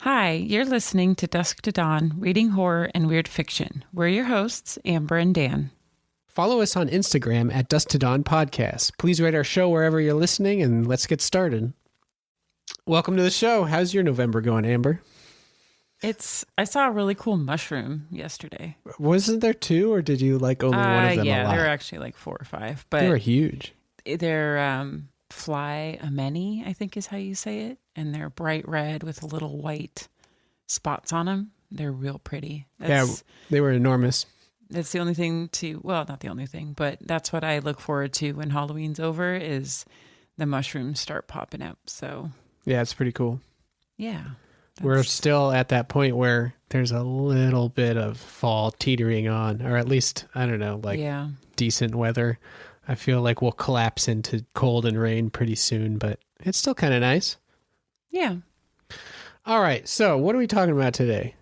Hi, you're listening to Dusk to Dawn, reading horror and weird fiction. We're your hosts, Amber and Dan. Follow us on Instagram at Dusk to Dawn Podcast. Please rate our show wherever you're listening, and let's get started. Welcome to the show. How's your November going, Amber? I saw a really cool mushroom yesterday. Wasn't there two, or did you like only one of them a lot? Yeah, there were actually like 4 or 5. But they were huge. They're fly ameni, I think is how you say it. And they're bright red with little white spots on them. They're real pretty. They were enormous. That's the only thing not the only thing, but that's what I look forward to when Halloween's over is the mushrooms start popping up. So yeah, it's pretty cool. Yeah. We're still at that point where there's a little bit of fall teetering on, or at least, I don't know, decent weather. I feel like we'll collapse into cold and rain pretty soon, but it's still kind of nice. Yeah. All right. So what are we talking about today?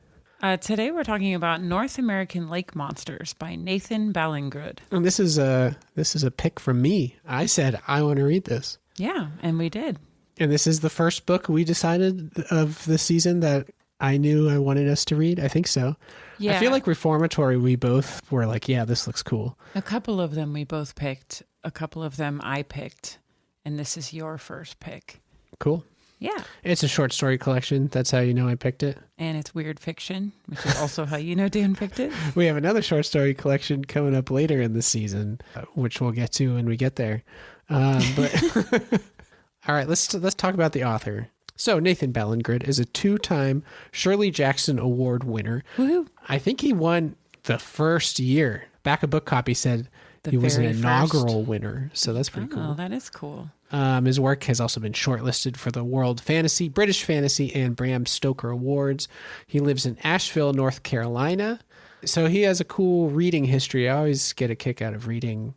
Today we're talking about North American Lake Monsters by Nathan Ballingrud. And this is a pick from me. I said I want to read this. Yeah, and we did. And this is the first book we decided of the season that I knew I wanted us to read. I think so. Yeah. I feel like Reformatory, we both were like, yeah, this looks cool. A couple of them we both picked. A couple of them I picked. And this is your first pick. Cool. Yeah. It's a short story collection. That's how you know I picked it. And it's weird fiction, which is also how you know Dan picked it. We have another short story collection coming up later in the season, which we'll get to when we get there. But all right, let's talk about the author. So Nathan Ballingrud is a 2-time Shirley Jackson Award winner. Woohoo. I think he won the first year. Back of book copy said he was an inaugural winner. So that's pretty cool. Oh, that is cool. His work has also been shortlisted for the World Fantasy, British Fantasy, and Bram Stoker Awards. He lives in Asheville, North Carolina. So he has a cool reading history. I always get a kick out of reading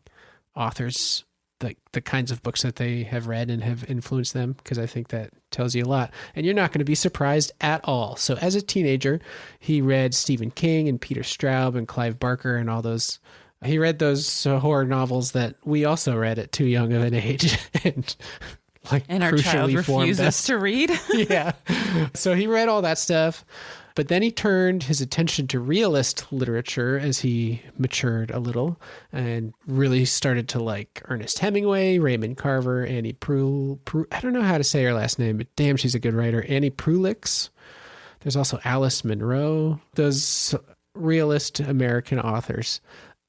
authors, the kinds of books that they have read and have influenced them, because I think that tells you a lot. And you're not going to be surprised at all. So as a teenager, he read Stephen King and Peter Straub and Clive Barker and all those. He read those horror novels that we also read at too young of an age and our child refuses to read. Yeah. So he read all that stuff. But then he turned his attention to realist literature as he matured a little and really started to like Ernest Hemingway, Raymond Carver, Annie Proulx. I don't know how to say her last name, but damn, she's a good writer. Annie Proulx. There's also Alice Munro, those realist American authors.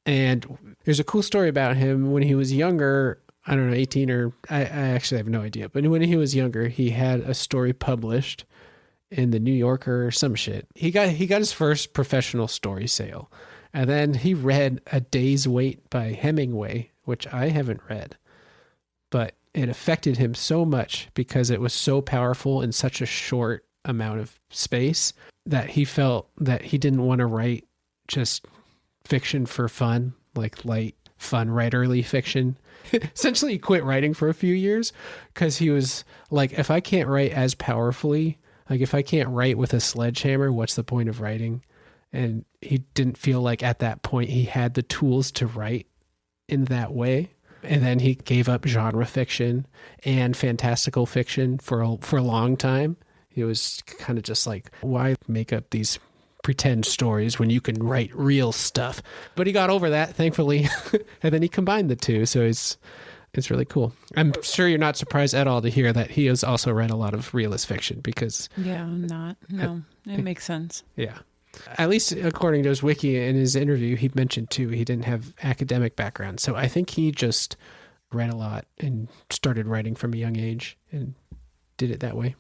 And there's a cool story about him when he was younger. I don't know, 18 or I actually have no idea. But when he was younger, he had a story published in the New Yorker or some shit. He got his first professional story sale. And then he read A Day's Wait by Hemingway, which I haven't read. But it affected him so much because it was so powerful in such a short amount of space that he felt that he didn't want to write just fiction for fun, like light, fun, writerly fiction. Essentially, he quit writing for a few years because he was like, if I can't write as powerfully, like if I can't write with a sledgehammer, what's the point of writing? And he didn't feel like at that point he had the tools to write in that way. And then he gave up genre fiction and fantastical fiction for a long time. He was kind of just like, why make up these pretend stories when you can write real stuff? But he got over that, thankfully. And then he combined the two. So it's really cool. I'm sure you're not surprised at all to hear that he has also read a lot of realist fiction because... Yeah, I'm not. No, it makes sense. Yeah. At least according to his wiki in his interview, he mentioned too, he didn't have academic background. So I think he just read a lot and started writing from a young age and did it that way.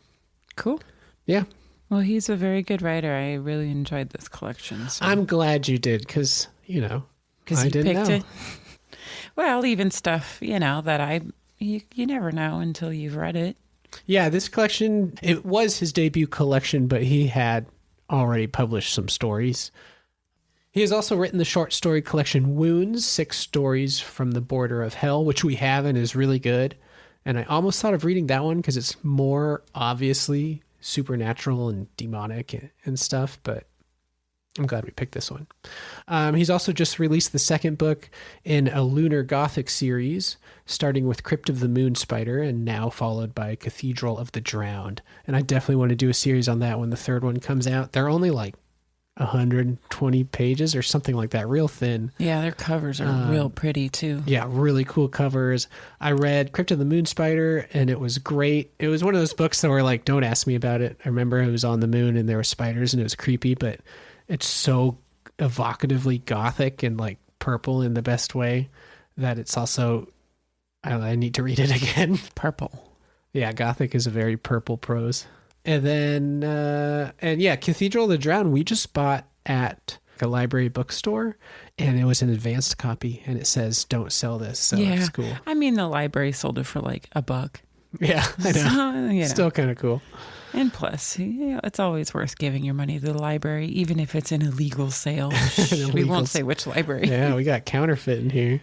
Cool. Yeah. Well, he's a very good writer. I really enjoyed this collection. So. I'm glad you did because, I didn't know. It. Well, even stuff, that you never know until you've read it. Yeah, this collection, it was his debut collection, but he had already published some stories. He has also written the short story collection Wounds, 6 stories from the border of hell, which we have and is really good. And I almost thought of reading that one because it's more obviously supernatural and demonic and stuff, but I'm glad we picked this one. He's also just released the second book in a Lunar Gothic series, starting with Crypt of the Moon Spider and now followed by Cathedral of the Drowned. And I definitely want to do a series on that when the third one comes out. They're only like 120 pages or something like that, real thin. Yeah, their covers are real pretty too. Yeah, really cool covers. I read Crypt of the Moon Spider and it was great. It was one of those books that were like, don't ask me about it. I remember it was on the moon and there were spiders and it was creepy, but it's so evocatively gothic and like purple in the best way that it's also, I need to read it again. Purple. Yeah, gothic is a very purple prose. And then, Cathedral of the Drowned, we just bought at a library bookstore, and it was an advanced copy, and it says, don't sell this, so it's cool. I mean, the library sold it for like $1. Yeah, I know. So, Still kind of cool. And plus, it's always worth giving your money to the library, even if it's an illegal sale. We won't say which library. Yeah, we got counterfeit in here.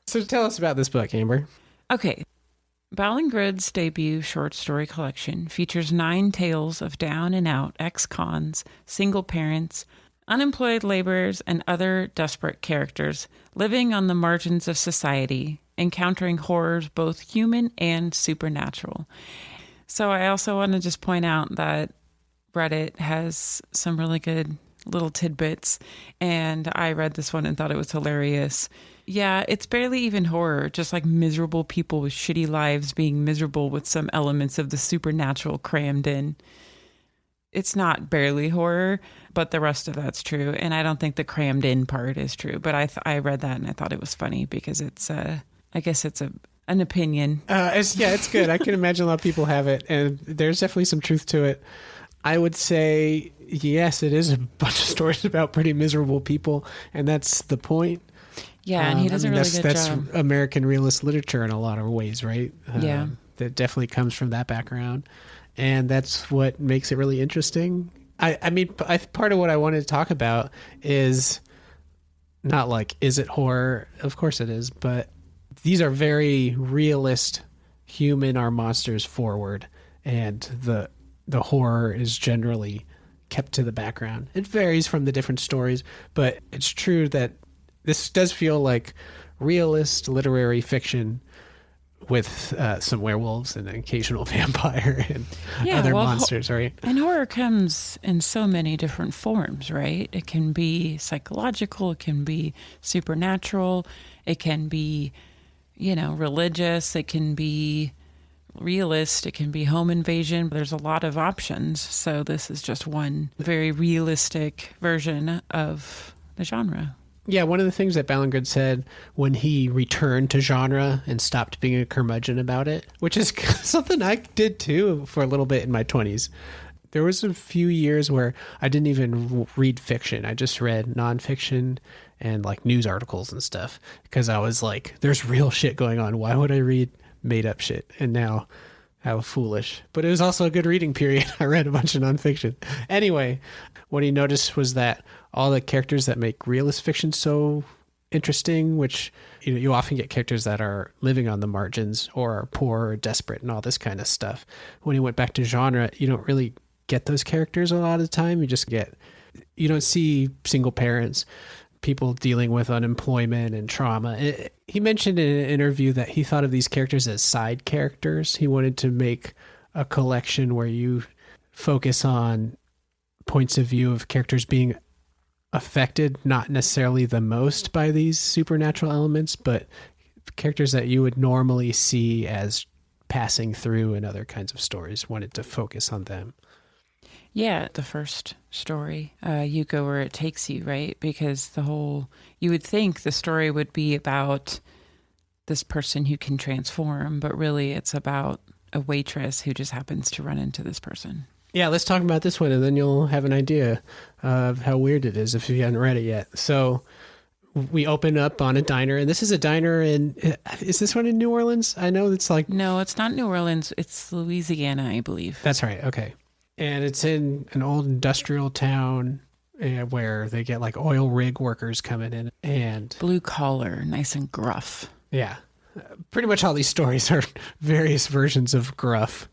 So tell us about this book, Amber. Okay. Ballingrud's debut short story collection features 9 tales of down and out ex-cons, single parents, unemployed laborers, and other desperate characters living on the margins of society, encountering horrors both human and supernatural. So I also want to just point out that Reddit has some really good little tidbits, and I read this one and thought it was hilarious. Yeah, it's barely even horror, just like miserable people with shitty lives being miserable with some elements of the supernatural crammed in. It's not barely horror, but the rest of that's true. And I don't think the crammed in part is true. But I read that and I thought it was funny because it's, I guess it's an opinion. It's good. I can imagine a lot of people have it. And there's definitely some truth to it. I would say, yes, it is a bunch of stories about pretty miserable people. And that's the point. Yeah, and he does a really good job. That's American realist literature in a lot of ways, right? Yeah. That definitely comes from that background. And that's what makes it really interesting. I mean, part of what I wanted to talk about is not like, is it horror? Of course it is. But these are very realist, human are monsters forward. And the horror is generally kept to the background. It varies from the different stories, but it's true that this does feel like realist literary fiction with some werewolves and an occasional vampire and other monsters, right? And horror comes in so many different forms, right? It can be psychological, it can be supernatural, it can be, religious, it can be realist, it can be home invasion. There's a lot of options. So this is just one very realistic version of the genre. Yeah, one of the things that Ballingrud said when he returned to genre and stopped being a curmudgeon about it, which is something I did too for a little bit in my 20s. There was a few years where I didn't even read fiction. I just read nonfiction and like news articles and stuff because I was like, there's real shit going on. Why would I read made up shit? And now how foolish. But it was also a good reading period. I read a bunch of nonfiction. Anyway, what he noticed was that all the characters that make realist fiction so interesting, which you often get characters that are living on the margins or are poor or desperate and all this kind of stuff. When he went back to genre, you don't really get those characters a lot of the time. You don't see single parents, people dealing with unemployment and trauma. He mentioned in an interview that he thought of these characters as side characters. He wanted to make a collection where you focus on points of view of characters being affected, not necessarily the most by these supernatural elements, but characters that you would normally see as passing through in other kinds of stories. Wanted to focus on them. Yeah, the first story, you go where it takes you, right? Because you would think the story would be about this person who can transform, but really it's about a waitress who just happens to run into this person. Yeah, let's talk about this one, and then you'll have an idea of how weird it is if you haven't read it yet. So we open up on a diner, and this is a diner is this one in New Orleans? I know it's like... No, it's not New Orleans. It's Louisiana, I believe. That's right. Okay. And it's in an old industrial town where they get like oil rig workers coming in and... Blue collar, nice and gruff. Yeah. Pretty much all these stories are various versions of gruff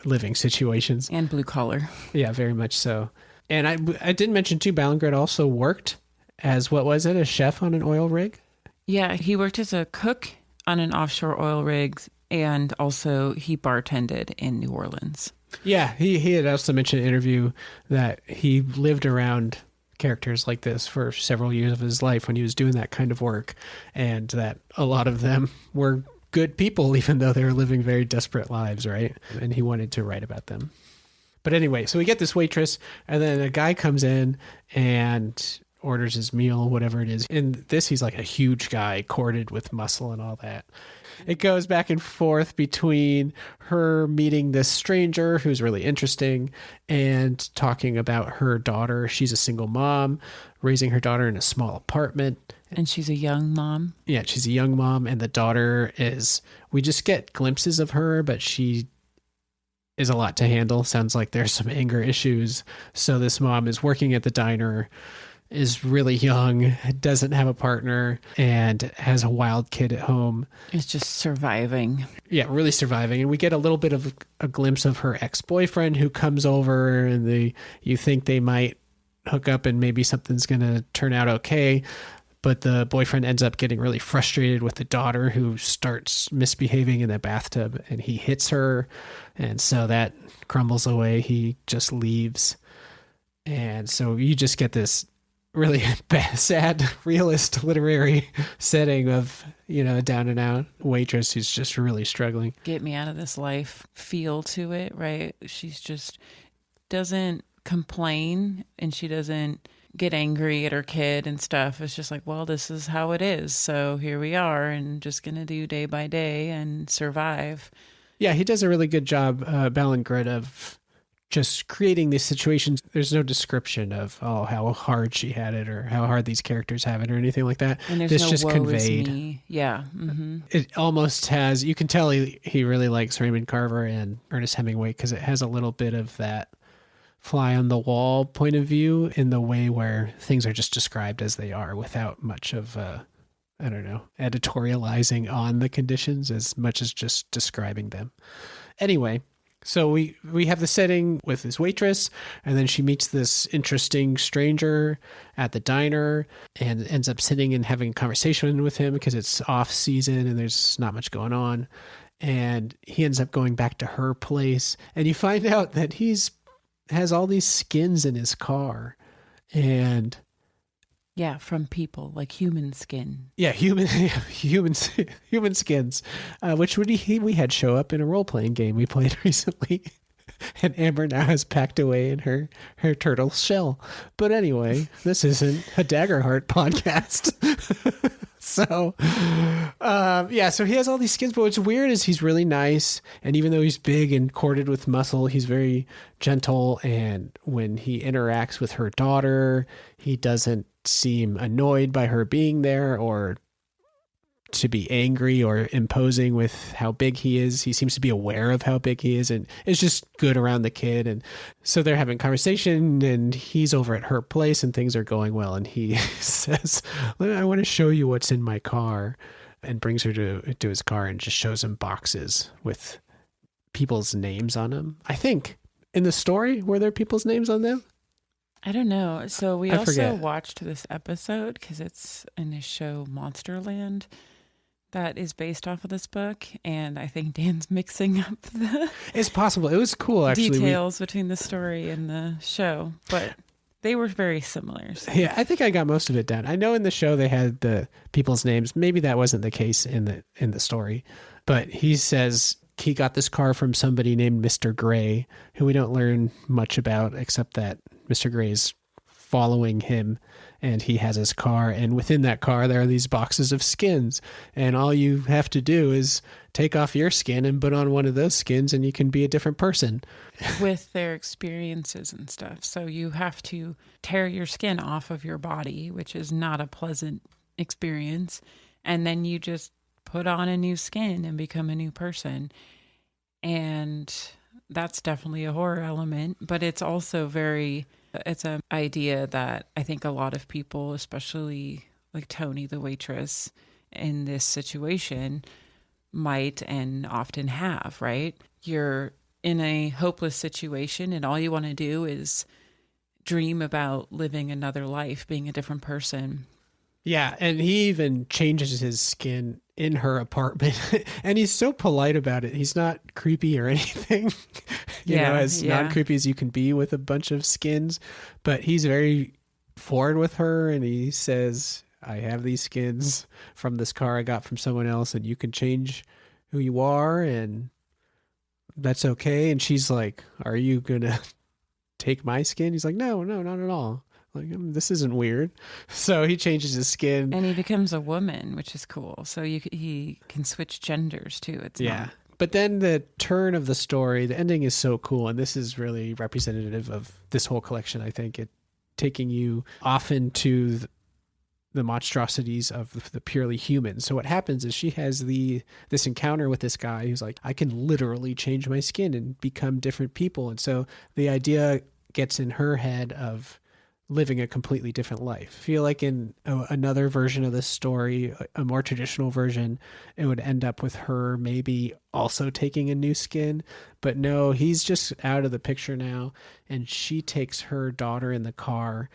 living situations. And blue collar. Yeah, very much so. And I did mention too, Ballingrud also worked as, what was it, a chef on an oil rig? Yeah, he worked as a cook on an offshore oil rig, and also he bartended in New Orleans. Yeah, he had also mentioned in an interview that he lived around characters like this for several years of his life when he was doing that kind of work, and that a lot of them were good people, even though they were living very desperate lives, right? And he wanted to write about them. But anyway, so we get this waitress, and then a guy comes in and orders his meal, whatever it is. In this, he's like a huge guy, corded with muscle and all that. It goes back and forth between her meeting this stranger who's really interesting and talking about her daughter. She's a single mom, raising her daughter in a small apartment. And she's a young mom. Yeah, she's a young mom. And the daughter is, we just get glimpses of her, but she is a lot to handle. Sounds like there's some anger issues. So this mom is working at the diner, is really young, doesn't have a partner, and has a wild kid at home. It's just surviving. Yeah, really surviving. And we get a little bit of a glimpse of her ex-boyfriend who comes over, and you think they might hook up and maybe something's going to turn out okay. But the boyfriend ends up getting really frustrated with the daughter, who starts misbehaving in the bathtub, and he hits her. And so that crumbles away. He just leaves. And so you just get this really sad, realist literary setting of, a down and out waitress who's just really struggling. Get me out of this life feel to it, right? She's just doesn't complain, and she doesn't get angry at her kid and stuff. It's just like, well, this is how it is. So here we are, and just going to do day by day and survive. Yeah, he does a really good job, Ballingrud, of just creating these situations. There's no description of, how hard she had it or how hard these characters have it or anything like that. And there's this no just woe conveyed. is me. Yeah. Mm-hmm. It almost has, you can tell he really likes Raymond Carver and Ernest Hemingway, because it has a little bit of that fly on the wall point of view, in the way where things are just described as they are without much of editorializing on the conditions, as much as just describing them. Anyway, so we have the setting with this waitress, and then she meets this interesting stranger at the diner and ends up sitting and having a conversation with him because it's off season and there's not much going on. And he ends up going back to her place, and you find out that has all these skins in his car. And yeah, from people, like human skin. Yeah, human skins, which we had show up in a role-playing game we played recently. And Amber now has packed away in her turtle shell. But anyway, this isn't a Daggerheart podcast. So he has all these skins, but what's weird is he's really nice. And even though he's big and corded with muscle, he's very gentle. And when he interacts with her daughter, he doesn't seem annoyed by her being there or to be angry or imposing with how big he is. He seems to be aware of how big he is and is just good around the kid. And so they're having conversation, and he's over at her place and things are going well. And he says, I want to show you what's in my car, and brings her to his car and just shows him boxes with people's names on them. I think in the story, were there people's names on them? I don't know. So we I also forget. watched this episode because it's in the show Monsterland that is based off of this book, and I think Dan's mixing up the It's possible. It was cool, actually. details between the story and the show, but they were very similar. So. Yeah, I think I got most of it down. I know in the show they had the people's names. Maybe that wasn't the case in the story, but he says he got this car from somebody named Mr. Gray, who we don't learn much about, except that Mr. Gray is following him, and he has his car, and within that car there are these boxes of skins, and all you have to do is take off your skin and put on one of those skins, and you can be a different person with their experiences and stuff. So you have to tear your skin off of your body, which is not a pleasant experience, and then you just put on a new skin and become a new person. And that's definitely a horror element, but it's also it's an idea that I think a lot of people, especially like Tony, the waitress, in this situation might and often have, right? You're in a hopeless situation and all you want to do is dream about living another life, being a different person. Yeah, and he even changes his skin in her apartment. And he's so polite about it. He's not creepy or anything, as non-creepy as you can be with a bunch of skins. But he's very forward with her, and he says, I have these skins from this car I got from someone else, and you can change who you are, and that's okay. And she's like, are you going to take my skin? He's like, no, not at all. Like, this isn't weird. So he changes his skin. And he becomes a woman, which is cool. So he can switch genders too. It's not... But then the turn of the story, the ending is so cool. And this is really representative of this whole collection, I think. It taking you often to the monstrosities of the purely human. So what happens is she has this encounter with this guy who's like, I can literally change my skin and become different people. And so the idea gets in her head of living a completely different life. I feel like in another version of this story, a more traditional version, it would end up with her maybe also taking a new skin. But no, he's just out of the picture now. And she takes her daughter in the car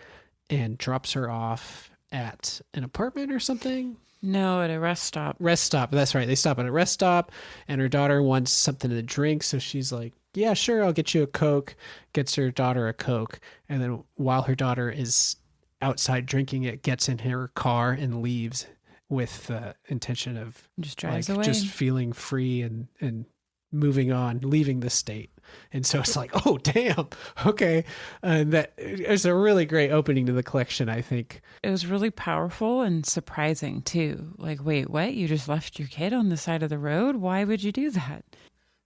and drops her off at an apartment or something. No, at a rest stop. Rest stop. That's right. They stop at a rest stop, and her daughter wants something to drink. So she's like, yeah, sure, I'll get you a Coke. Gets her daughter a Coke. And then while her daughter is outside drinking it, gets in her car and leaves with the intention of just drives away, just feeling free and moving on, leaving the state. And so it's like, oh, damn. Okay. And that is a really great opening to the collection, I think. It was really powerful and surprising, too. Like, wait, what? You just left your kid on the side of the road? Why would you do that?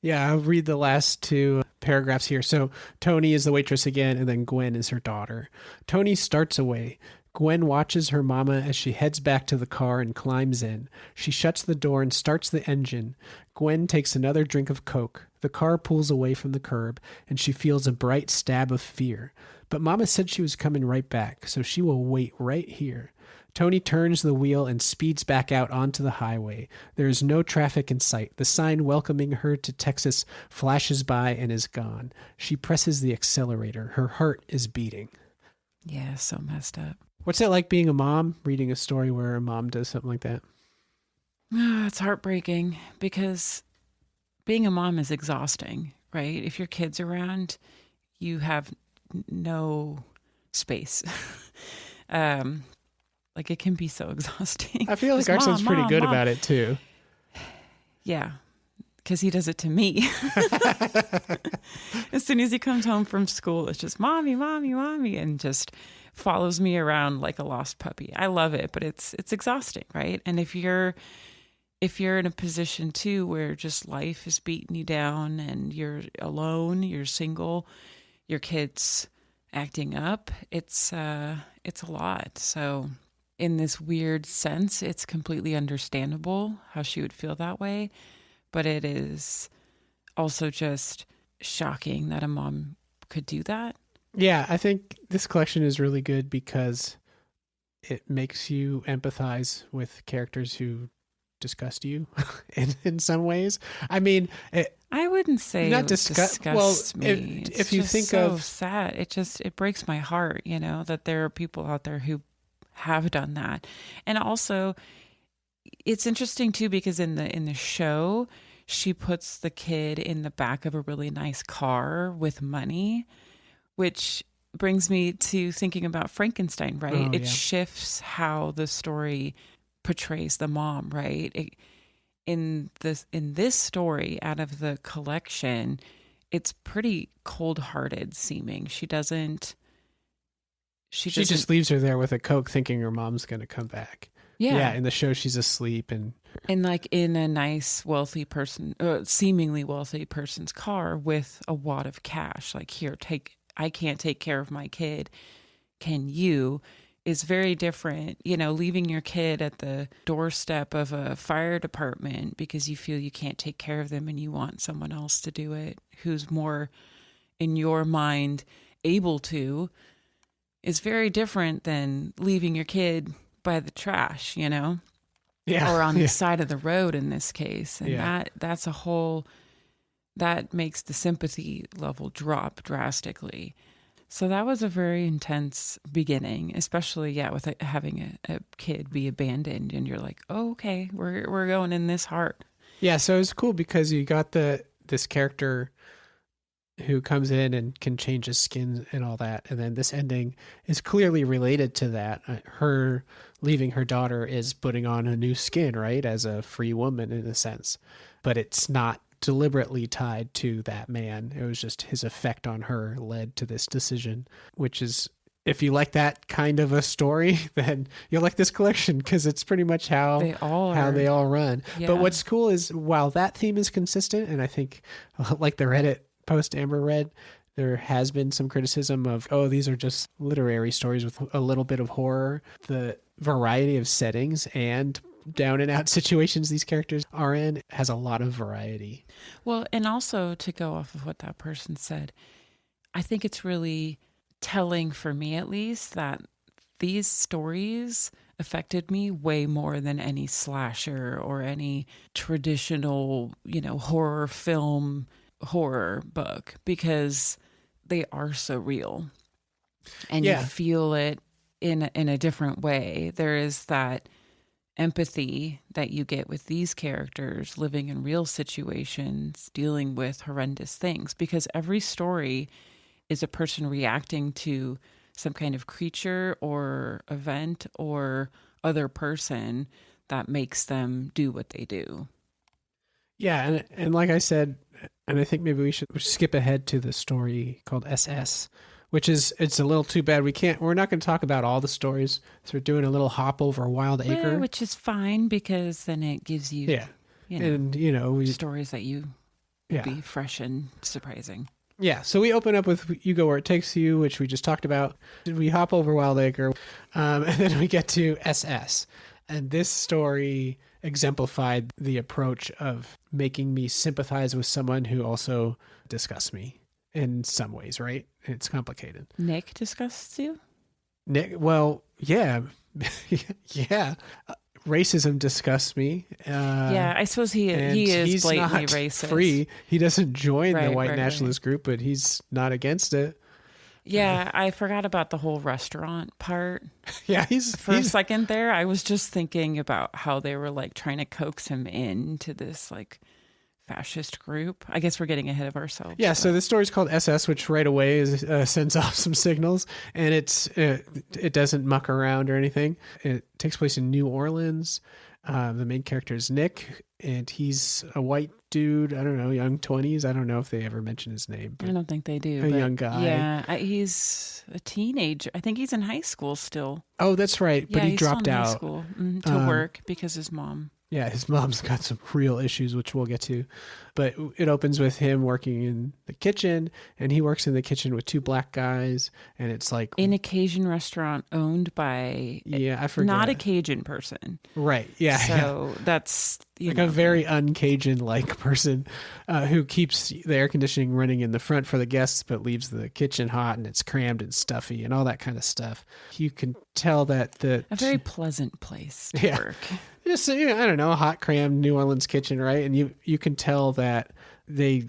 Yeah, I'll read the last two paragraphs here. So Tony is the waitress again, and then Gwen is her daughter. Tony starts away. Gwen watches her mama as she heads back to the car and climbs in. She shuts the door and starts the engine. Gwen takes another drink of Coke. The car pulls away from the curb, and she feels a bright stab of fear. But Mama said she was coming right back, so she will wait right here. Tony turns the wheel and speeds back out onto the highway. There is no traffic in sight. The sign welcoming her to Texas flashes by and is gone. She presses the accelerator. Her heart is beating. Yeah, so messed up. What's it like being a mom, reading a story where a mom does something like that? It's heartbreaking because being a mom is exhausting, right? If your kid's around, you have no space. Like, it can be so exhausting. I feel like our son's pretty good about it too. Yeah, because he does it to me. As soon as he comes home from school, it's just mommy, mommy, mommy, and just follows me around like a lost puppy. I love it, but it's exhausting, right? And if you're in a position too where just life is beating you down and you're alone, you're single, your kid's acting up, it's a lot. So in this weird sense, it's completely understandable how she would feel that way, but it is also just shocking that a mom could do that. Yeah, I think this collection is really good because it makes you empathize with characters who disgust you in some ways. I mean, I wouldn't say not it disgusts me. If you think so of sad, it breaks my heart, that there are people out there who have done that. And also it's interesting too, because in the show, she puts the kid in the back of a really nice car with money, which brings me to thinking about Frankenstein, right? It shifts how the story portrays the mom, right? In this story, out of the collection, it's pretty cold-hearted seeming. She just leaves her there with a Coke thinking her mom's going to come back. Yeah. In the show, she's asleep and like in a nice, wealthy person, seemingly wealthy person's car with a wad of cash. Like, here, I can't take care of my kid. Can you? Is very different, leaving your kid at the doorstep of a fire department because you feel you can't take care of them and you want someone else to do it, who's more, in your mind, able to, is very different than leaving your kid by the trash, or on the side of the road in this case. And that makes the sympathy level drop drastically. So that was a very intense beginning, especially with having a kid be abandoned, and you're like, oh, okay, we're going in this heart. Yeah, so it was cool because you got this character who comes in and can change his skin and all that, and then this ending is clearly related to that. Her leaving her daughter is putting on a new skin, right, as a free woman in a sense, but it's not deliberately tied to that man. It was just his effect on her led to this decision, which is, if you like that kind of a story, then you'll like this collection because it's pretty much how they all run. Yeah. But what's cool is while that theme is consistent, and I think like the Reddit post Amber read, there has been some criticism of, oh, these are just literary stories with a little bit of horror. The variety of settings and down and out situations these characters are in has a lot of variety. Well, and also to go off of what that person said, I think it's really telling for me, at least, that these stories affected me way more than any slasher or any traditional, horror film horror book, because they are so real and you feel it in a different way. There is that empathy that you get with these characters living in real situations, dealing with horrendous things, because every story is a person reacting to some kind of creature or event or other person that makes them do what they do. Yeah, and like I said, and I think maybe we should skip ahead to the story called SS, which is, it's a little too bad we're not going to talk about all the stories, so we're doing a little hop over Wild Acre. Which is fine, because then it gives you, stories that you would be fresh and surprising. Yeah, so we open up with You Go Where It Takes You, which we just talked about. We hop over Wild Acre, and then we get to SS. And this story exemplified the approach of making me sympathize with someone who also disgusts me in some ways, right? It's complicated. Nick disgusts you? Nick, well, yeah. Yeah. Racism disgusts me. I suppose he is blatantly not racist. Free. He doesn't join the white nationalist group, but he's not against it. Yeah, I forgot about the whole restaurant part. Yeah, for a second there, I was just thinking about how they were like trying to coax him into this like fascist group. I guess we're getting ahead of ourselves. Yeah, so the story's called SS, which right away sends off some signals, and it doesn't muck around or anything. It takes place in New Orleans. The main character is Nick, and he's a white dude. I don't know, young 20s. I don't know if they ever mention his name. I don't think they do. A young guy. Yeah, he's a teenager. I think he's in high school still. Oh, that's right. But he dropped out high school to work because his mom. Yeah, his mom's got some real issues, which we'll get to. But it opens with him working in the kitchen, and he works in the kitchen with two black guys, and it's like... in a Cajun restaurant owned by... yeah, I forget. Not a Cajun person. Right, yeah. So that's... like a very un-Cajun-like person who keeps the air conditioning running in the front for the guests, but leaves the kitchen hot, and it's crammed and stuffy and all that kind of stuff. You can tell that a very pleasant place to work. Just, I don't know, a hot, crammed New Orleans kitchen, right? And you can tell that the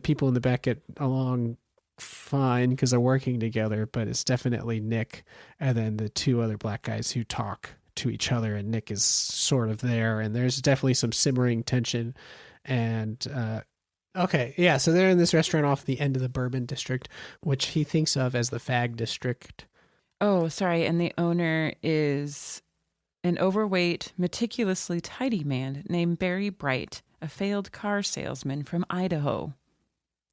people in the back get along fine because they're working together, but it's definitely Nick and then the two other black guys who talk to each other, and Nick is sort of there, and there's definitely some simmering tension. And so they're in this restaurant off the end of the Bourbon District, which he thinks of as the Fag District. Oh, sorry. And the owner is an overweight, meticulously tidy man named Barry Bright, a failed car salesman from Idaho,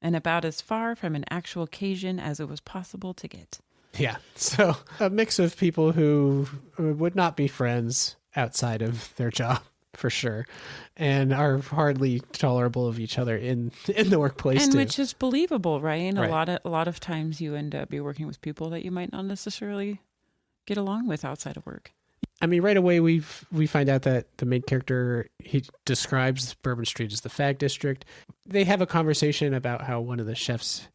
and about as far from an actual Cajun as it was possible to get. Yeah, so a mix of people who would not be friends outside of their job, for sure, and are hardly tolerable of each other in the workplace, and too. Which is believable, right? Right. A lot of times you end up working with people that you might not necessarily get along with outside of work. I mean, right away we find out that the main character, he describes Bourbon Street as the Fag District. They have a conversation about how one of the chefs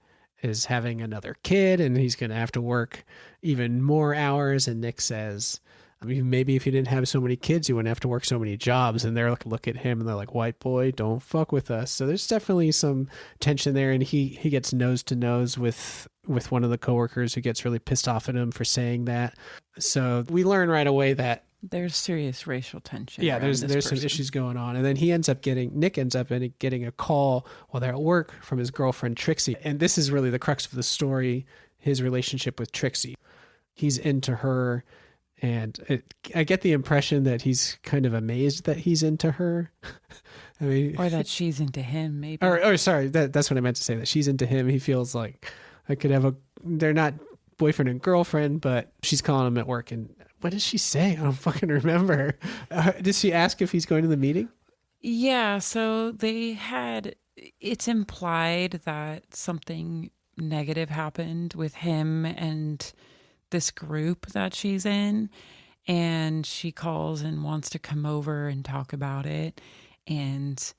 is having another kid and he's going to have to work even more hours. And Nick says, I mean, maybe if you didn't have so many kids, you wouldn't have to work so many jobs. And they're like, look at him and they're like, white boy, don't fuck with us. So there's definitely some tension there. And he gets nose to nose with one of the coworkers who gets really pissed off at him for saying that. So we learn right away that there's serious racial tension. Yeah, there's some issues going on. And then Nick ends up getting a call while they're at work from his girlfriend, Trixie. And this is really the crux of the story, his relationship with Trixie. He's into her. And I get the impression that he's kind of amazed that he's into her. I mean, or that she's into him, maybe. Or sorry, that's what I meant to say. That she's into him. He feels like I could have they're not boyfriend and girlfriend, but she's calling him at work. And what does she say? I don't fucking remember. Did she ask if he's going to the meeting? Yeah. So it's implied that something negative happened with him and this group that she's in, and she calls and wants to come over and talk about it, and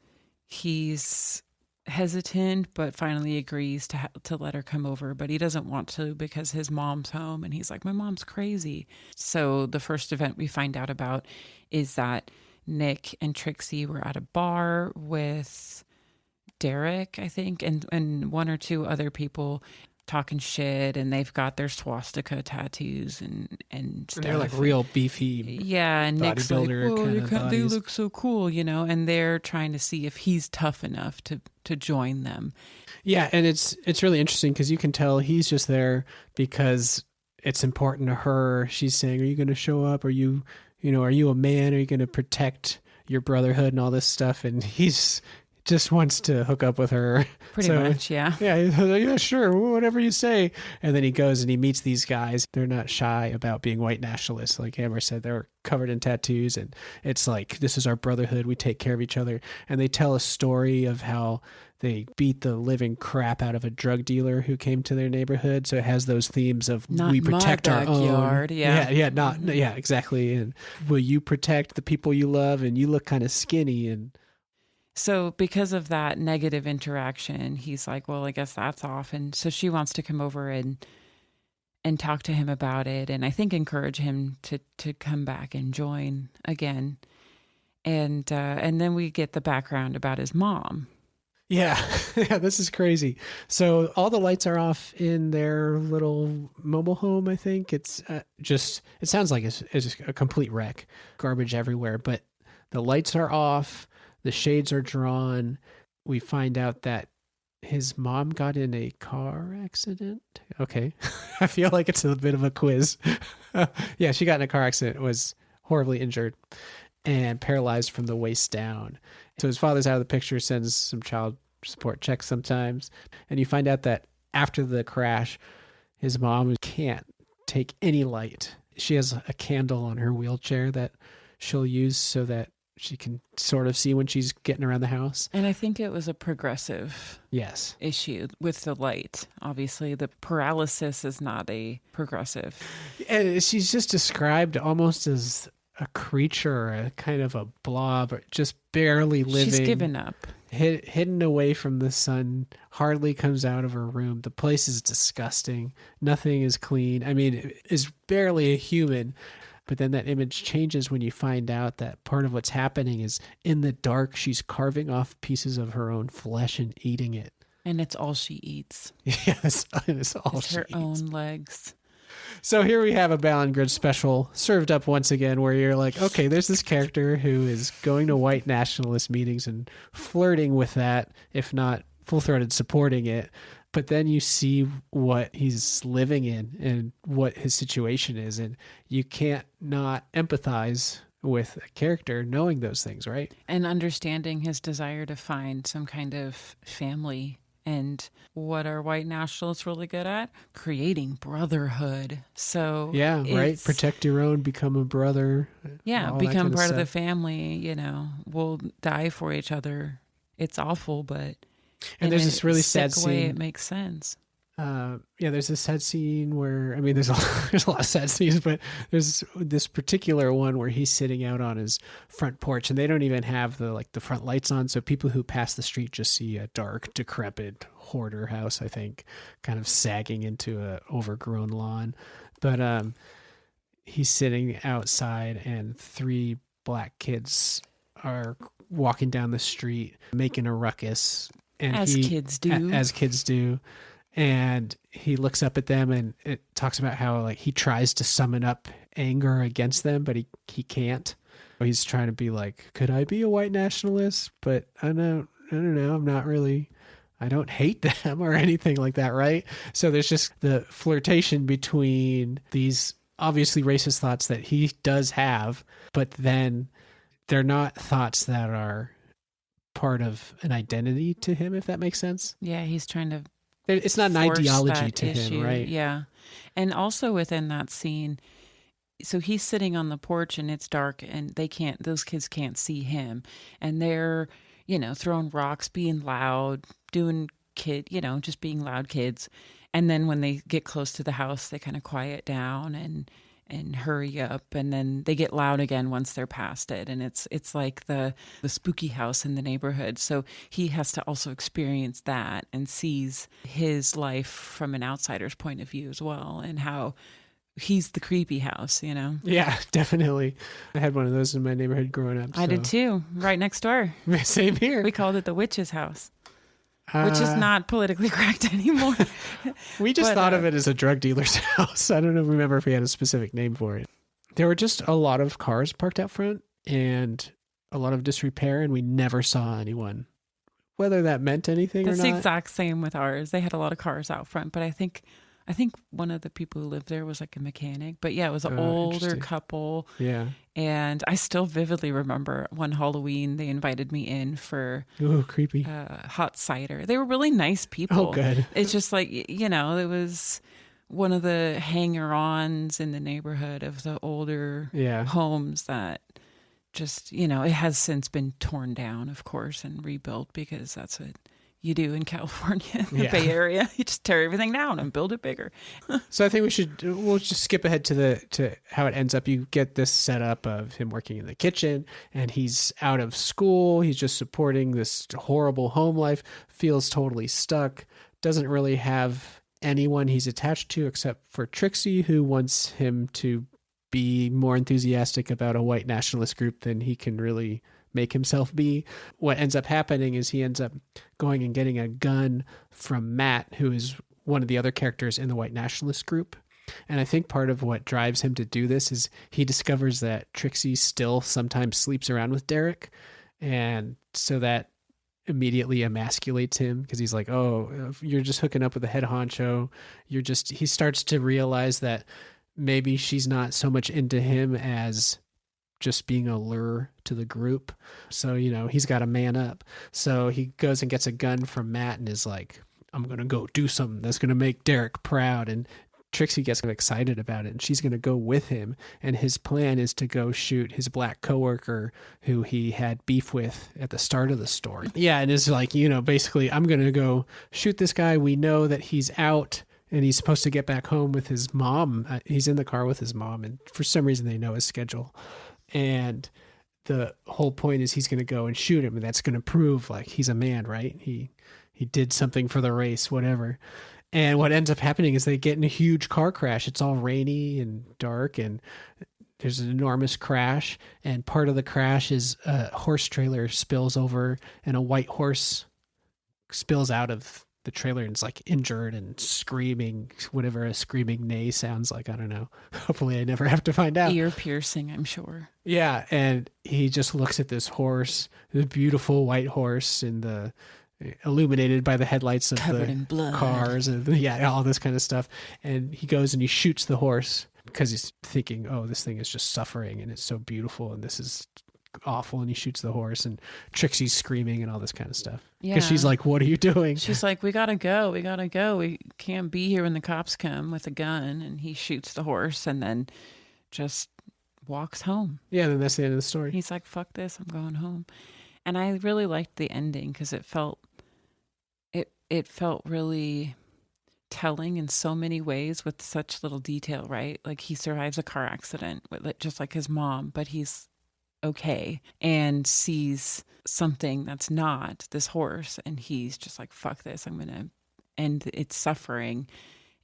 he's hesitant but finally agrees to let her come over, but he doesn't want to because his mom's home, and he's like, my mom's crazy. So the first event we find out about is that Nick and Trixie were at a bar with Derek, I think, and one or two other people talking shit, and they've got their swastika tattoos and stuff. They're like real beefy, and Nick's like, "Whoa, they look so cool," and they're trying to see if he's tough enough to join them. Yeah, and it's really interesting because you can tell he's just there because it's important to her. She's saying, "Are you going to show up? Are you a man? Are you going to protect your brotherhood and all this stuff?" And he's just wants to hook up with her. Pretty much, yeah. Yeah, sure, whatever you say. And then he goes and he meets these guys. They're not shy about being white nationalists. Like Amber said, they're covered in tattoos. And it's like, this is our brotherhood. We take care of each other. And they tell a story of how they beat the living crap out of a drug dealer who came to their neighborhood. So it has those themes of not we protect our own. Yeah, yeah, exactly. And will you protect the people you love? And you look kind of skinny. And so because of that negative interaction, he's like, well, I guess that's off. And so she wants to come over and talk to him about it. And I think encourage him to come back and join again. And then we get the background about his mom. Yeah, this is crazy. So all the lights are off in their little mobile home, I think. It's it sounds like it's a complete wreck, garbage everywhere. But the lights are off. The shades are drawn. We find out that his mom got in a car accident. Okay. I feel like it's a bit of a quiz. Yeah, she got in a car accident, was horribly injured and paralyzed from the waist down. So his father's out of the picture, sends some child support checks sometimes. And you find out that after the crash, his mom can't take any light. She has a candle on her wheelchair that she'll use so that she can sort of see when she's getting around the house. And I think it was a progressive issue with the light. Obviously, the paralysis is not a progressive. And she's just described almost as a creature, a kind of a blob, just barely living. She's given up. Hidden away from the sun, hardly comes out of her room. The place is disgusting. Nothing is clean. I mean, is barely a human. But then that image changes when you find out that part of what's happening is in the dark, she's carving off pieces of her own flesh and eating it. And it's all she eats. Yes, it's all she eats. Her own legs. So here we have a Ballingrud special served up once again where you're like, okay, there's this character who is going to white nationalist meetings and flirting with that, if not full-throated supporting it. But then you see what he's living in and what his situation is. And you can't not empathize with a character knowing those things, right? And understanding his desire to find some kind of family. And what are white nationalists really good at? Creating brotherhood. So yeah, right. Protect your own, become a brother. Yeah, become part of the family. We'll die for each other. It's awful, but and there's this really sad scene. It makes sense. There's this sad scene where, I mean, there's a lot of sad scenes, but there's this particular one where he's sitting out on his front porch and they don't even have the front lights on. So people who pass the street just see a dark, decrepit hoarder house, I think, kind of sagging into a overgrown lawn. But he's sitting outside and three black kids are walking down the street making a ruckus, and As kids do. as kids do. And he looks up at them, and it talks about how like he tries to summon up anger against them, but he can't. He's trying to be like, could I be a white nationalist? But I don't know. I'm not really, I don't hate them or anything like that, right? So there's just the flirtation between these obviously racist thoughts that he does have, but then they're not thoughts that are part of an identity to him, if that makes sense. Yeah, he's trying to It's not an force ideology that to issue. him, right? Yeah. And also within that scene, so he's sitting on the porch and it's dark and those kids can't see him. And they're, throwing rocks, being loud, doing just being loud kids. And then when they get close to the house, they kind of quiet down and hurry up, and then they get loud again once they're past it, and it's like the spooky house in the neighborhood. So he has to also experience that and sees his life from an outsider's point of view as well, and how he's the creepy house, Yeah, definitely. I had one of those in my neighborhood growing up. I did too, right next door. Same here. We called it the witch's house. Which is not politically correct anymore. We just thought of it as a drug dealer's house. I don't remember if we had a specific name for it. There were just a lot of cars parked out front and a lot of disrepair, and we never saw anyone. Whether that meant anything That's or not. the exact same with ours. They had a lot of cars out front, but I think one of the people who lived there was like a mechanic. But yeah, it was an older couple. Yeah. And I still vividly remember one Halloween they invited me in for creepy hot cider. They were really nice people. Oh, good. It's just like, it was one of the hanger-ons in the neighborhood of the older homes that just, it has since been torn down, of course, and rebuilt, because that's what you do in California, in the Bay Area. You just tear everything down and build it bigger. So I think we'll just skip ahead to how it ends up. You get this setup of him working in the kitchen, and he's out of school. He's just supporting this horrible home life, feels totally stuck, doesn't really have anyone he's attached to except for Trixie, who wants him to be more enthusiastic about a white nationalist group than he can really make himself be. What ends up happening is he ends up going and getting a gun from Matt, who is one of the other characters in the white nationalist group. And I think part of what drives him to do this is he discovers that Trixie still sometimes sleeps around with Derek. And so that immediately emasculates him, because he's like, oh, you're just hooking up with the head honcho. He starts to realize that maybe she's not so much into him as just being a lure to the group. So, he's got to man up. So he goes and gets a gun from Matt and is like, I'm going to go do something that's going to make Derek proud. And Trixie gets excited about it, and she's going to go with him. And his plan is to go shoot his black coworker who he had beef with at the start of the story. Yeah. And it's like, basically, I'm going to go shoot this guy. We know that he's out and he's supposed to get back home with his mom. He's in the car with his mom, and for some reason they know his schedule. And the whole point is he's going to go and shoot him, and that's going to prove like he's a man, right? He did something for the race, whatever. And what ends up happening is they get in a huge car crash. It's all rainy and dark, and there's an enormous crash. And part of the crash is a horse trailer spills over, and a white horse spills out of the trailer and is like injured and screaming, whatever a screaming neigh sounds like. I don't know. Hopefully I never have to find out. Ear piercing, I'm sure. Yeah. And he just looks at this horse, the beautiful white horse illuminated by the headlights of covered the in blood cars and all this kind of stuff. And he goes and he shoots the horse because he's thinking, oh, this thing is just suffering and it's so beautiful and this is awful. And he shoots the horse, and Trixie's screaming and all this kind of stuff. Yeah. Because she's like, what are you doing? She's like, we gotta go. We can't be here when the cops come with a gun. And he shoots the horse and then just walks home. Yeah, then that's the end of the story. He's like, fuck this, I'm going home. And I really liked the ending because it felt really telling in so many ways with such little detail, right? Like he survives a car accident, just like his mom, but he's okay and sees something that's not this horse, and he's just like, fuck this, I'm gonna end its suffering.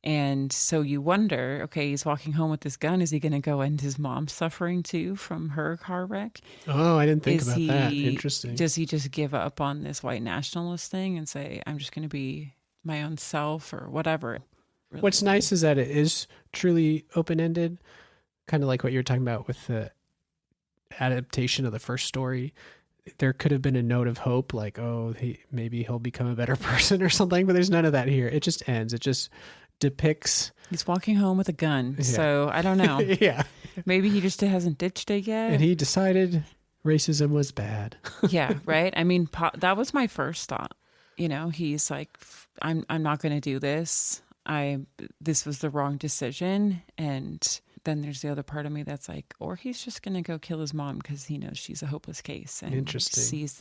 And so you wonder, okay, he's walking home with this gun. Is he going to go end his mom suffering too from her car wreck? Oh, I didn't think about that. Interesting. Does he just give up on this white nationalist thing and say, I'm just going to be my own self or whatever? Really What's nice is that it is truly open-ended, kind of like what you were talking about with the adaptation of the first story. There could have been a note of hope, like, oh, maybe he'll become a better person or something, but there's none of that here. It just ends. It just depicts. He's walking home with a gun, so I don't know. Yeah. Maybe he just hasn't ditched it yet. And he decided racism was bad. Yeah, right? I mean, that was my first thought. He's like, I'm not going to do this. This was the wrong decision. And then there's the other part of me that's like, or he's just going to go kill his mom because he knows she's a hopeless case and Interesting. Sees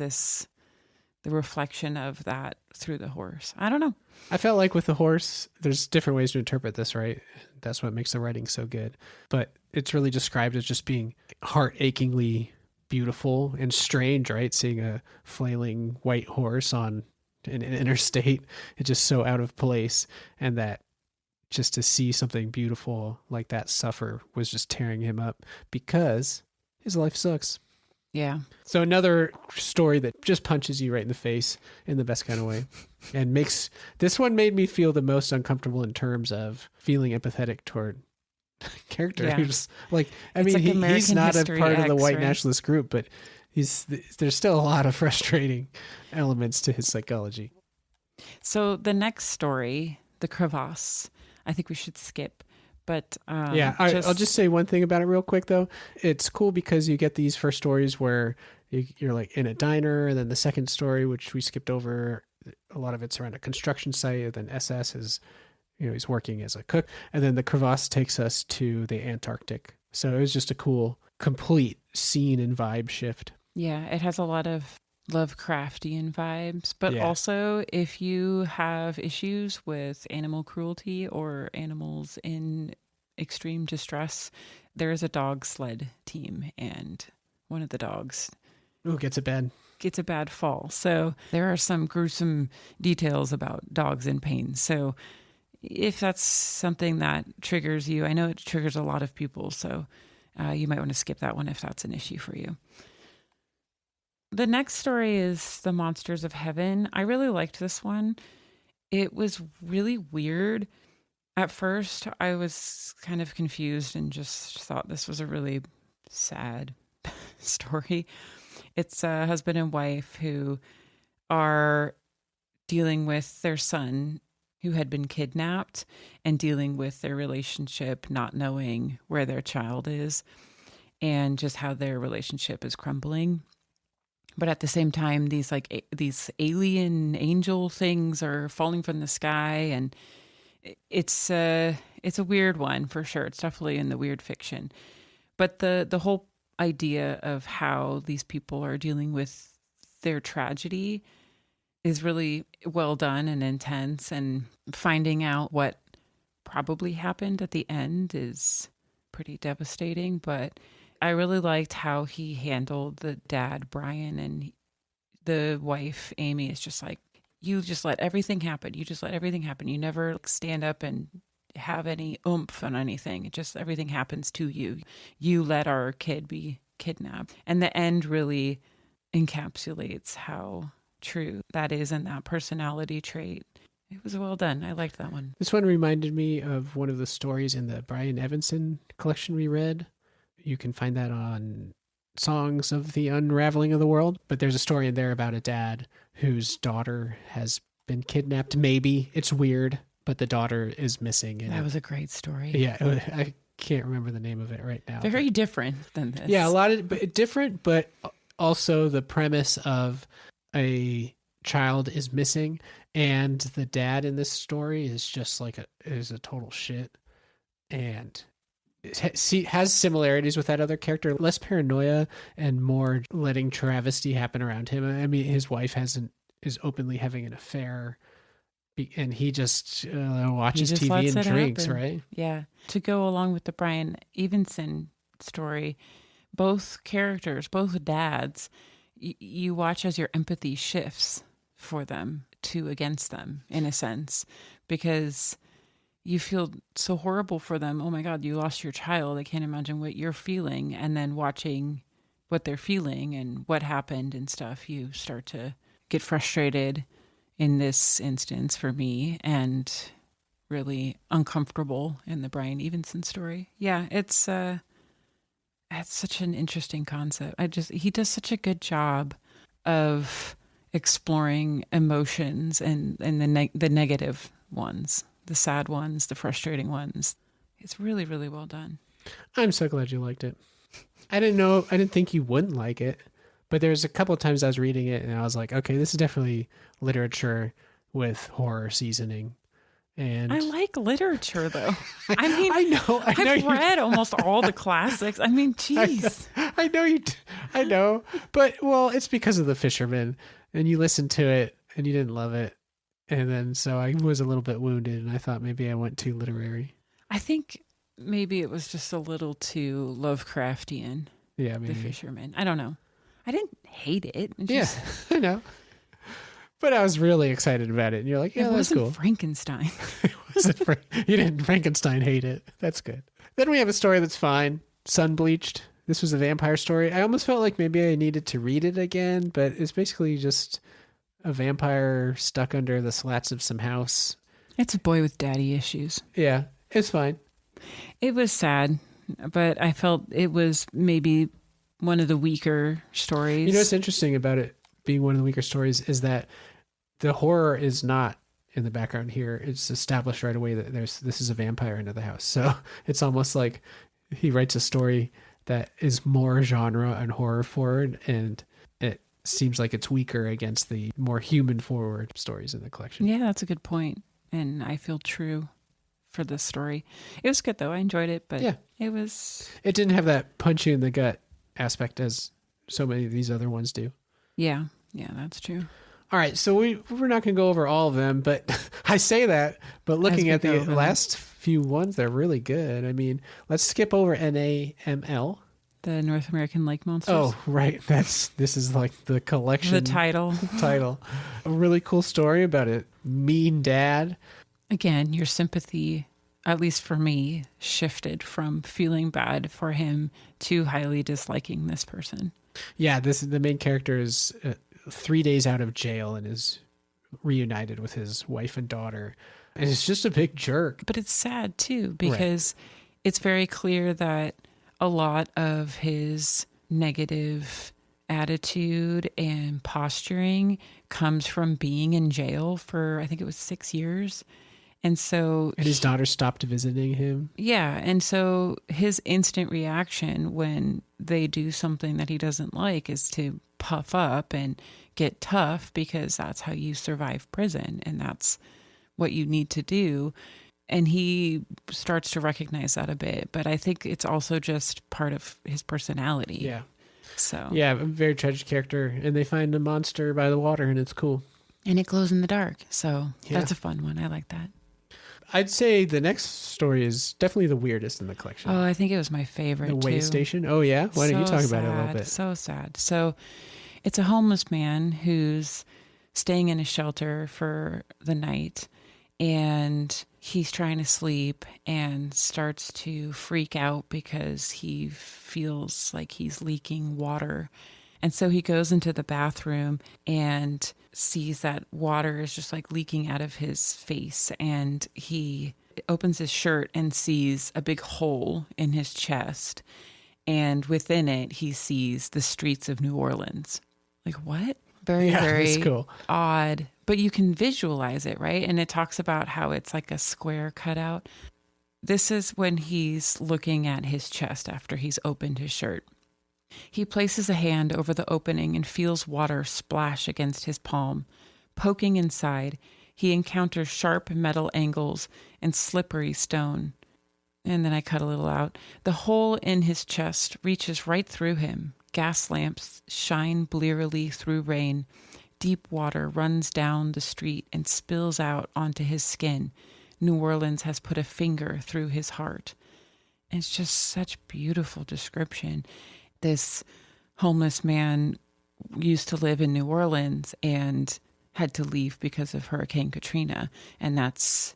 the reflection of that through the horse. I don't know. I felt like with the horse, there's different ways to interpret this, right? That's what makes the writing so good. But it's really described as just being heart-achingly beautiful and strange, right? Seeing a flailing white horse on an interstate, it's just so out of place. And that just to see something beautiful like that suffer was just tearing him up because his life sucks. Yeah. So another story that just punches you right in the face in the best kind of way and this one made me feel the most uncomfortable in terms of feeling empathetic toward characters. Yeah. Like, he's not a part of the white nationalist group, but there's still a lot of frustrating elements to his psychology. So the next story, the crevasse, I think we should skip. But I'll just say one thing about it real quick, though. It's cool because you get these first stories where you're like in a diner, and then the second story, which we skipped over, a lot of it's around a construction site. And then SS is, he's working as a cook, and then the crevasse takes us to the Antarctic. So it was just a cool, complete scene and vibe shift. Yeah, it has a lot of Lovecraftian vibes, but also if you have issues with animal cruelty or animals in extreme distress, there is a dog sled team, and one of the dogs gets a bad fall. So there are some gruesome details about dogs in pain. So if that's something that triggers you, I know it triggers a lot of people, so you might want to skip that one if that's an issue for you. The next story is The Monsters of Heaven. I really liked this one. It was really weird. At first, I was kind of confused and just thought this was a really sad story. It's a husband and wife who are dealing with their son who had been kidnapped and dealing with their relationship, not knowing where their child is and just how their relationship is crumbling. But at the same time, these alien angel things are falling from the sky, and it's a weird one for sure. It's definitely in the weird fiction. But the whole idea of how these people are dealing with their tragedy is really well done and intense, and finding out what probably happened at the end is pretty devastating. But I really liked how he handled the dad, Brian, and the wife, Amy, is just like, you just let everything happen. You just let everything happen. You never stand up and have any oomph on anything. It just, everything happens to you. You let our kid be kidnapped. And the end really encapsulates how true that is and that personality trait. It was well done. I liked that one. This one reminded me of one of the stories in the Brian Evanson collection we read. You can find that on Songs of the Unraveling of the World. But there's a story in there about a dad whose daughter has been kidnapped. Maybe it's weird, but the daughter is missing. That was a great story. Yeah, I can't remember the name of it right now. Very different than this. Yeah, a lot of different, but also the premise of a child is missing, and the dad in this story is just like is a total shit, and has similarities with that other character, less paranoia and more letting travesty happen around him. I mean, his wife is openly having an affair, and he just watches TV and drinks, happen. Right? Yeah. To go along with the Brian Evanson story, both characters, both dads, you watch as your empathy shifts for them to against them, in a sense, because you feel so horrible for them. Oh my God, you lost your child. I can't imagine what you're feeling. And then watching what they're feeling and what happened and stuff, you start to get frustrated in this instance for me and really uncomfortable in the Brian Evenson story. Yeah, it's such an interesting concept. He does such a good job of exploring emotions and the negative ones, the sad ones, the frustrating ones. It's really, really well done. I'm so glad you liked it. I didn't think you wouldn't like it, but there's a couple of times I was reading it and I was like, okay, this is definitely literature with horror seasoning. And I like literature, though. I mean, I've read almost all the classics. I mean, geez. I know. But, well, it's because of The Fisherman. And you listened to it and you didn't love it. And then so I was a little bit wounded and I thought maybe I went too literary. I think maybe it was just a little too Lovecraftian. Yeah, maybe. The Fisherman. I don't know. I didn't hate it. Yeah, I know. But I was really excited about it. And you're like, yeah, that's cool. Frankenstein. You didn't Frankenstein hate it. That's good. Then we have a story that's fine. Sun Bleached. This was a vampire story. I almost felt like maybe I needed to read it again, but it's basically just a vampire stuck under the slats of some house. It's a boy with daddy issues. Yeah, it's fine. It was sad, but I felt it was maybe one of the weaker stories. You know what's interesting about it being one of the weaker stories is that the horror is not in the background here. It's established right away that this is a vampire into the house. So it's almost like he writes a story that is more genre and horror forward, and it seems like it's weaker against the more human forward stories in the collection. Yeah, that's a good point. And I feel true for this story. It was good though. I enjoyed it, but it didn't have that punch you in the gut aspect as so many of these other ones do. Yeah, that's true. All right, so we're not going to go over all of them, but I say that, but looking at the last few ones, they're really good. I mean, let's skip over NAML. The North American Lake Monsters. Oh, right. This is like the collection. The title. A really cool story about a mean dad. Again, your sympathy, at least for me, shifted from feeling bad for him to highly disliking this person. Yeah, the main character is 3 days out of jail and is reunited with his wife and daughter. And it's just a big jerk. But it's sad too, because it's very clear that a lot of his negative attitude and posturing comes from being in jail for, I think it was 6 years. And his daughter stopped visiting him. Yeah. And so his instant reaction when they do something that he doesn't like is to puff up and get tough, because that's how you survive prison. And that's what you need to do. And he starts to recognize that a bit. But I think it's also just part of his personality. Yeah. So. Yeah, a very tragic character. And they find a monster by the water and it's cool. And it glows in the dark. So that's a fun one. I like that. I'd say the next story is definitely the weirdest in the collection. Oh, I think it was my favorite, The Way Station? Oh, yeah? Why don't you talk about it a little bit? So sad. So it's a homeless man who's staying in a shelter for the night, and he's trying to sleep and starts to freak out because he feels like he's leaking water. And so he goes into the bathroom and sees that water is just like leaking out of his face. And he opens his shirt and sees a big hole in his chest. And within it, he sees the streets of New Orleans. Like, what? Very cool. Odd. But you can visualize it, right? And it talks about how it's like a square cutout. This is when he's looking at his chest after he's opened his shirt. He places a hand over the opening and feels water splash against his palm. Poking inside, he encounters sharp metal angles and slippery stone. And then I cut a little out. The hole in his chest reaches right through him. Gas lamps shine blearily through rain. Deep water runs down the street and spills out onto his skin. New Orleans has put a finger through his heart. And it's just such beautiful description. This homeless man used to live in New Orleans and had to leave because of Hurricane Katrina. And that's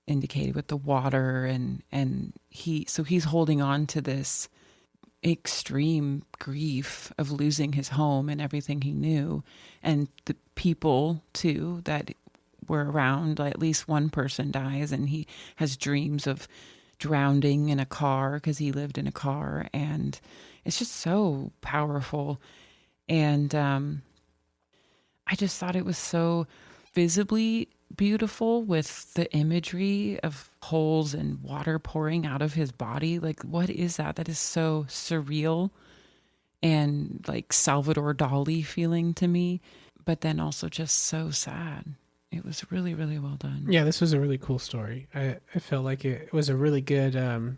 indicated with the water, and he's holding on to this extreme grief of losing his home and everything he knew, and the people too that were around. At least one person dies, and he has dreams of drowning in a car because he lived in a car, and it's just so powerful. And I just thought it was so visibly beautiful with the imagery of holes and water pouring out of his body. Like, what is that? That is so surreal and like Salvador Dali feeling to me, but then also just so sad. It was really, really well done. Yeah, this was a really cool story. I felt like it was a really good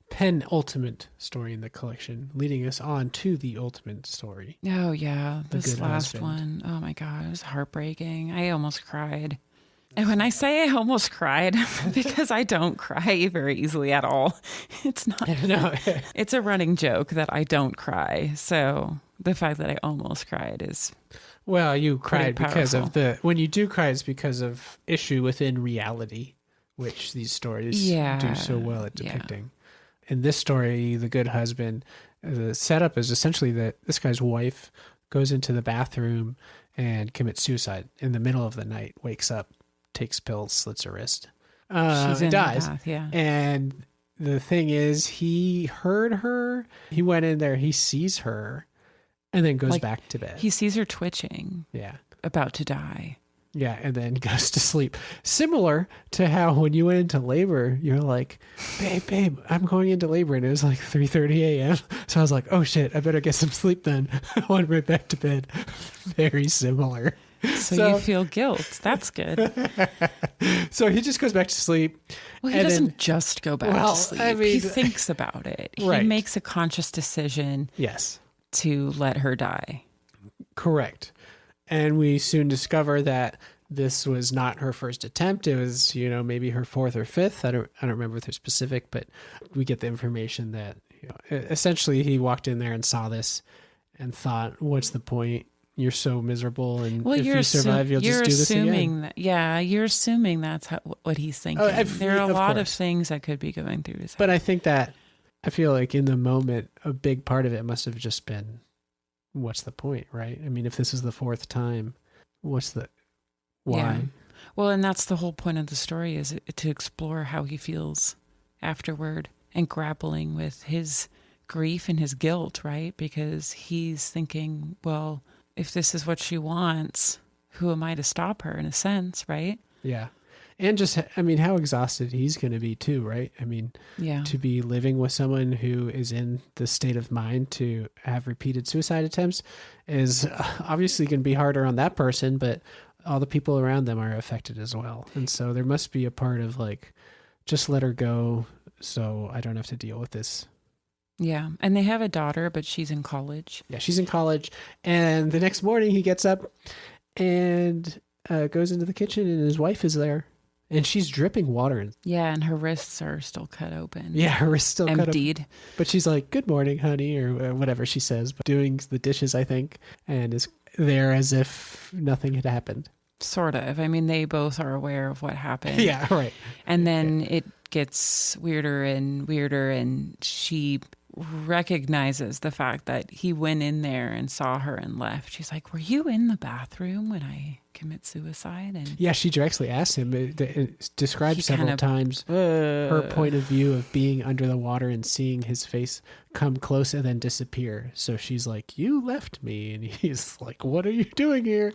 penultimate story in the collection, leading us on to the ultimate story. Oh, yeah. This last husband. one. Oh, my God. It was heartbreaking. I almost cried. And when I say I almost cried, because I don't cry very easily at all. It's not. No. It's a running joke that I don't cry. So the fact that I almost cried is... Well, you cried because powerful. of when you do cry, it's because of issue within reality, which these stories do so well at depicting. In this story, the good husband, the setup is essentially that this guy's wife goes into the bathroom and commits suicide in the middle of the night, wakes up, takes pills, slits her wrist, She's in dies. the bath, yeah. And the thing is, he heard her, he went in there, he sees her, and then goes back to bed. He sees her twitching. Yeah. About to die. Yeah, and then goes to sleep. Similar to how when you went into labor, you're like, babe, I'm going into labor. And it was like 3:30 a.m. So I was like, oh shit, I better get some sleep then. I went right back to bed. Very similar. So you feel guilt. That's good. So he just goes back to sleep. Well, he doesn't just go back to sleep. I mean, he thinks about it. Right. He makes a conscious decision Yes. to let her die. Correct. And we soon discover that this was not her first attempt. It was, maybe her fourth or fifth. I don't remember if they're specific, but we get the information that essentially he walked in there and saw this and thought, what's the point? You're so miserable, and if you survive, you'll just do this again. You're assuming that's what he's thinking. There are a lot of things that could be going through his head. But I think that I feel like in the moment, a big part of it must have just been, what's the point, right? I mean, if this is the fourth time, why? Yeah. Well, and that's the whole point of the story, is to explore how he feels afterward and grappling with his grief and his guilt, right? Because he's thinking, well, if this is what she wants, who am I to stop her, in a sense, right? Yeah. And just, how exhausted he's going to be too, right? To be living with someone who is in the state of mind to have repeated suicide attempts is obviously going to be harder on that person, but all the people around them are affected as well. And so there must be a part of like, just let her go so I don't have to deal with this. Yeah. And they have a daughter, but she's in college. Yeah, she's in college. And the next morning he gets up and goes into the kitchen, and his wife is there. And she's dripping water. Yeah, and her wrists are still cut open. Yeah, her wrists still cut open. Emptied. But she's like, good morning, honey, or whatever she says, but doing the dishes, I think, and is there as if nothing had happened. Sort of. They both are aware of what happened. Yeah, right. And then it gets weirder and weirder, and she recognizes the fact that he went in there and saw her and left. She's like, were you in the bathroom when I commit suicide? And yeah, she directly asked him. It describes several times her point of view of being under the water and seeing his face come close and then disappear. So she's like, you left me. And he's like, what are you doing here?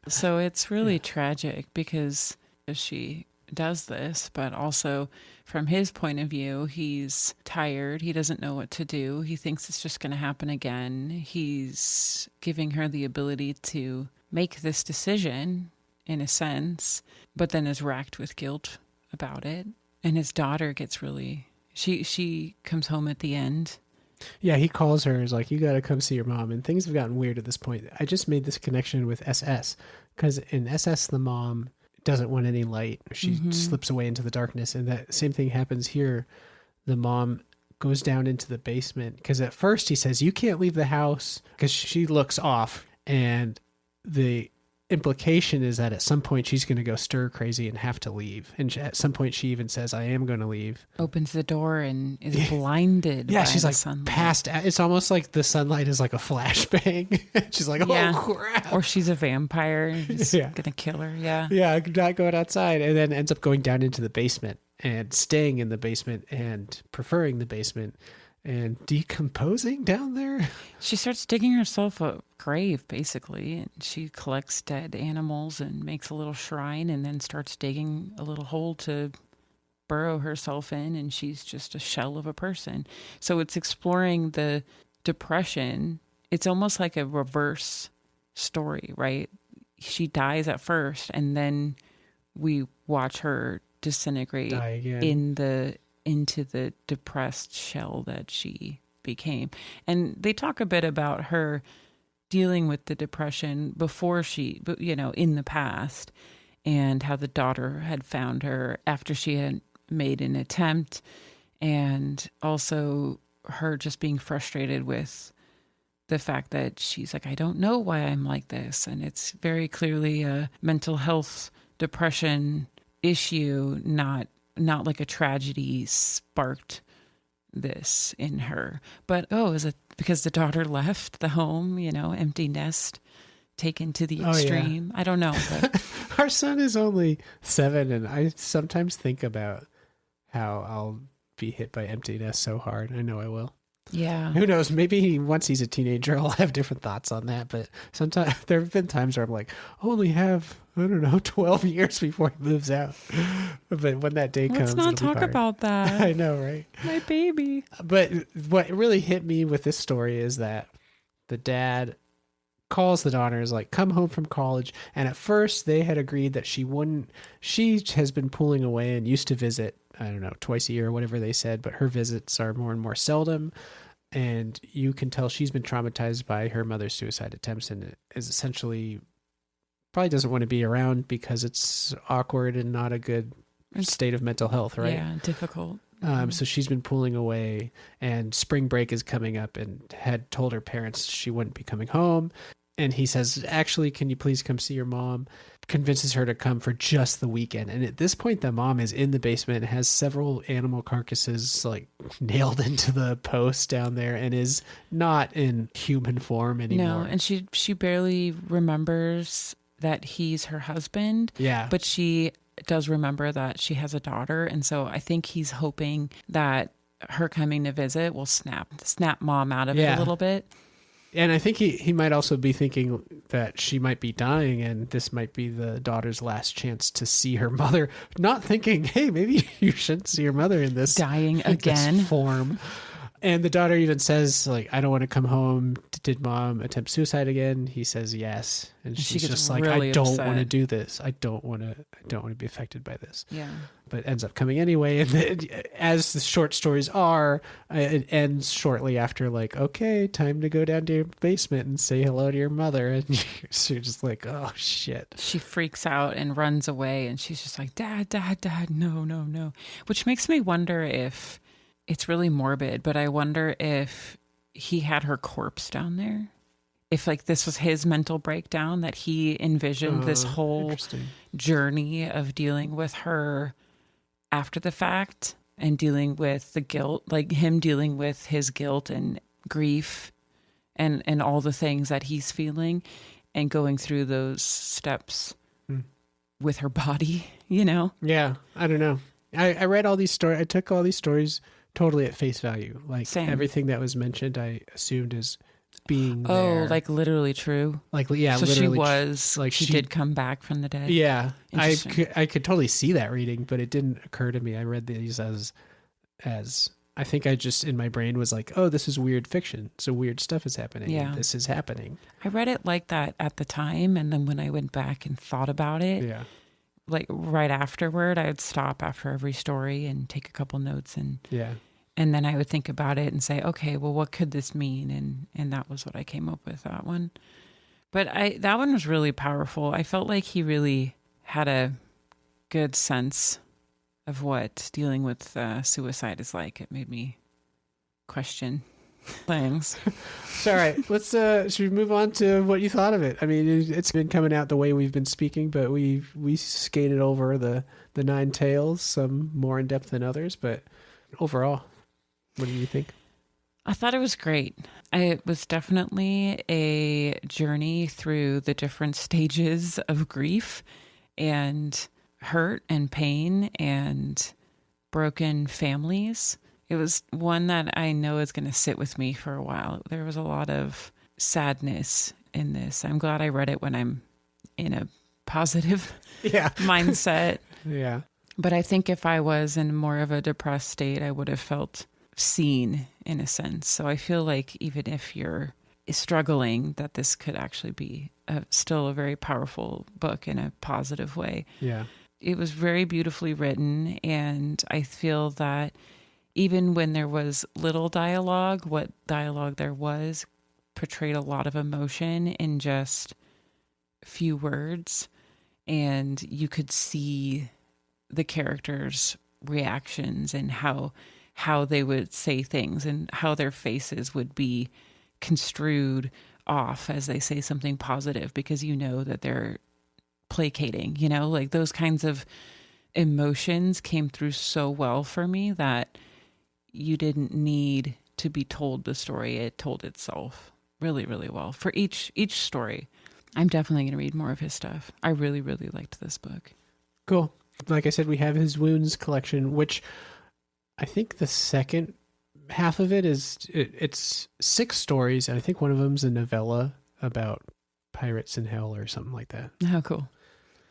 So it's really tragic because she does this, but also from his point of view, he's tired. He doesn't know what to do. He thinks it's just going to happen again. He's giving her the ability to make this decision in a sense, but then is racked with guilt about it. And his daughter gets she comes home at the end. Yeah, he calls her. He's like, you got to come see your mom. And things have gotten weird at this point. I just made this connection with SS because in SS, the mom doesn't want any light. She slips away into the darkness. And that same thing happens here. The mom goes down into the basement because at first he says, you can't leave the house, because she looks off and the implication is that at some point she's going to go stir crazy and have to leave. And at some point she even says, I am going to leave. Opens the door and is blinded. Yeah, by she's the like sunlight. passed out. It's almost like the sunlight is like a flashbang. She's like, oh crap. Or she's a vampire and just Yeah. gonna kill her. Yeah. Yeah, not going outside. And then ends up going down into the basement and staying in the basement and preferring the basement and decomposing down there. She starts digging herself a grave, basically, and she collects dead animals and makes a little shrine and then starts digging a little hole to burrow herself in, and she's just a shell of a person. So it's exploring the depression. It's almost like a reverse story, right? She dies at first, and then we watch her disintegrate Die again. into the depressed shell that she became. And they talk a bit about her dealing with the depression before in the past, and how the daughter had found her after she had made an attempt, and also her just being frustrated with the fact that she's like, I don't know why I'm like this. And it's very clearly a mental health depression issue, not like a tragedy sparked this in her. But is it because the daughter left the home, empty nest, taken to the extreme? I don't know. But Our son is only 7, and I sometimes think about how I'll be hit by emptiness so hard. I know I will. yeah. Who knows? Maybe once he's a teenager, I'll have different thoughts on that. But sometimes there have been times where I'm like, I only have, 12 years before he moves out. But when that day Let's comes, not it'll be talk hard. about that. I know, right? My baby. But what really hit me with this story is that the dad calls the daughter, is like, come home from college. And at first they had agreed that she wouldn't. She has been pulling away and used to visit, I don't know, twice a year or whatever they said, but her visits are more and more seldom. And you can tell she's been traumatized by her mother's suicide attempts and is essentially probably doesn't want to be around because it's awkward and not a good state of mental health, right? Yeah, difficult. So she's been pulling away, and spring break is coming up, and had told her parents she wouldn't be coming home. And he says, actually, can you please come see your mom? Convinces her to come for just the weekend. And at this point, the mom is in the basement, has several animal carcasses like nailed into the post down there, and is not in human form anymore. No, and she barely remembers that he's her husband. Yeah. But she does remember that she has a daughter. And so I think he's hoping that her coming to visit will snap mom out of it a little bit. And I think he might also be thinking that she might be dying, and this might be the daughter's last chance to see her mother. Not thinking, hey, maybe you shouldn't see your mother in this dying again this form. And the daughter even says, like, I don't want to come home. Did mom attempt suicide again? He says yes, and she's just like, really I don't upset. want to do this. I don't want to be affected by this. Yeah. But ends up coming anyway. And then, as the short stories are, it ends shortly after, like, okay, time to go down to your basement and say hello to your mother. And you're just like, oh, shit. She freaks out and runs away, and she's just like, Dad, no, no, no. Which makes me wonder if it's really morbid, but I wonder if he had her corpse down there. If like this was his mental breakdown, that he envisioned this whole journey of dealing with her after the fact and dealing with the guilt, like him dealing with his guilt and grief and all the things that he's feeling and going through those steps with her body, Yeah, I don't know. I read all these stories. I took all these stories totally at face value. Like Same. Everything that was mentioned, I assumed as being Oh, there. like literally true. Like, yeah, So literally. she was, like she did come back from the dead. Yeah, I Interesting. could totally see that reading, but it didn't occur to me. I read these as I think I just in my brain was like, oh, this is weird fiction. So weird stuff is happening. Yeah. This is happening. I read it like that at the time, and then when I went back and thought about it, Yeah. like right afterward, I would stop after every story and take a couple notes, and Yeah. then I would think about it and say, okay, well, what could this mean? And that was what I came up with, that one. But that one was really powerful. I felt like he really had a good sense of what dealing with suicide is like. It made me question things. So, all right, let's should we move on to what you thought of it? I mean, it's been coming out the way we've been speaking, but we skated over the nine tales, some more in depth than others, but overall, what do you think? I thought it was great. It was definitely a journey through the different stages of grief and hurt and pain and broken families. It was one that I know is going to sit with me for a while. There was a lot of sadness in this. I'm glad I read it when I'm in a positive mindset. Yeah. But I think if I was in more of a depressed state, I would have felt seen in a sense. So I feel like even if you're struggling, that this could actually be still a very powerful book in a positive way. Yeah. It was very beautifully written, and I feel that even when there was little dialogue, what dialogue there was portrayed a lot of emotion in just few words, and you could see the characters' reactions and how they would say things and how their faces would be construed off as they say something positive, because you know that they're placating, like those kinds of emotions came through so well for me that you didn't need to be told the story. It told itself really, really well for each story. I'm definitely going to read more of his stuff. I really, really liked this book. Cool. Like I said, we have his Wounds collection, which I think the second half of it it's 6 stories. And I think one of them's a novella about pirates in hell or something like that. Oh, cool.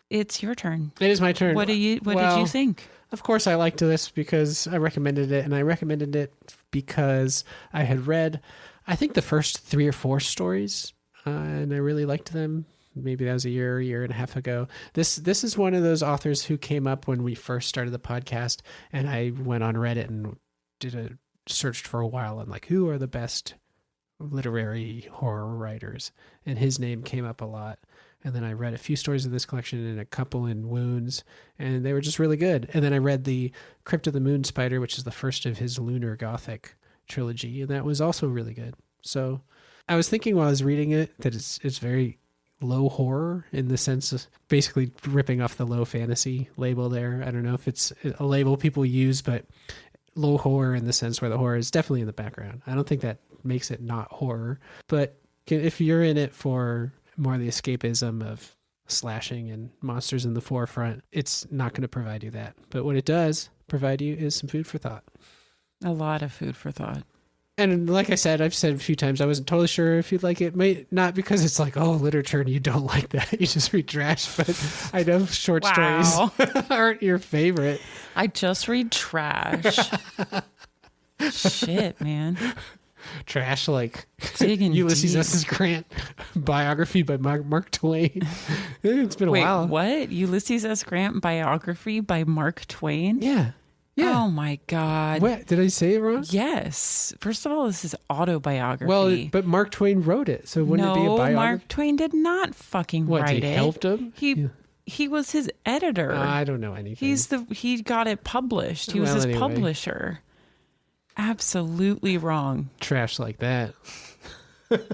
It's your turn. It is my turn. What did you think? Of course, I liked this because I recommended it, and I recommended it because I had read, I think, the first 3 or 4 stories, and I really liked them. Maybe that was a year and a half ago. This is one of those authors who came up when we first started the podcast, and I went on Reddit and searched for a while on like who are the best literary horror writers, and his name came up a lot. And then I read a few stories of this collection and a couple in Wounds, and they were just really good. And then I read the Crypt of the Moon Spider, which is the first of his Lunar Gothic trilogy, and that was also really good. So I was thinking while I was reading it that it's very low horror in the sense of basically ripping off the low fantasy label there. I don't know if it's a label people use, but low horror in the sense where the horror is definitely in the background. I don't think that makes it not horror, but if you're in it for more of the escapism of slashing and monsters in the forefront, it's not going to provide you that. But what it does provide you is some food for thought. A lot of food for thought. And like I said, I've said a few times, I wasn't totally sure if you'd like it. Not because it's like, oh, literature and you don't like that. You just read trash. But I know short stories aren't your favorite. I just read trash. Shit, man. Trash like Digging Ulysses deep. S. Grant biography by Mark Twain. It's been a while. What? Ulysses S. Grant biography by Mark Twain? Yeah. Oh my God. What? Did I say it wrong? Yes. First of all, this is autobiography. Well, but Mark Twain wrote it, so wouldn't it be a biography? No, Mark Twain did not fucking write it. He helped him? He was his editor. I don't know anything. He got it published. He was his publisher. Absolutely wrong. Trash like that. But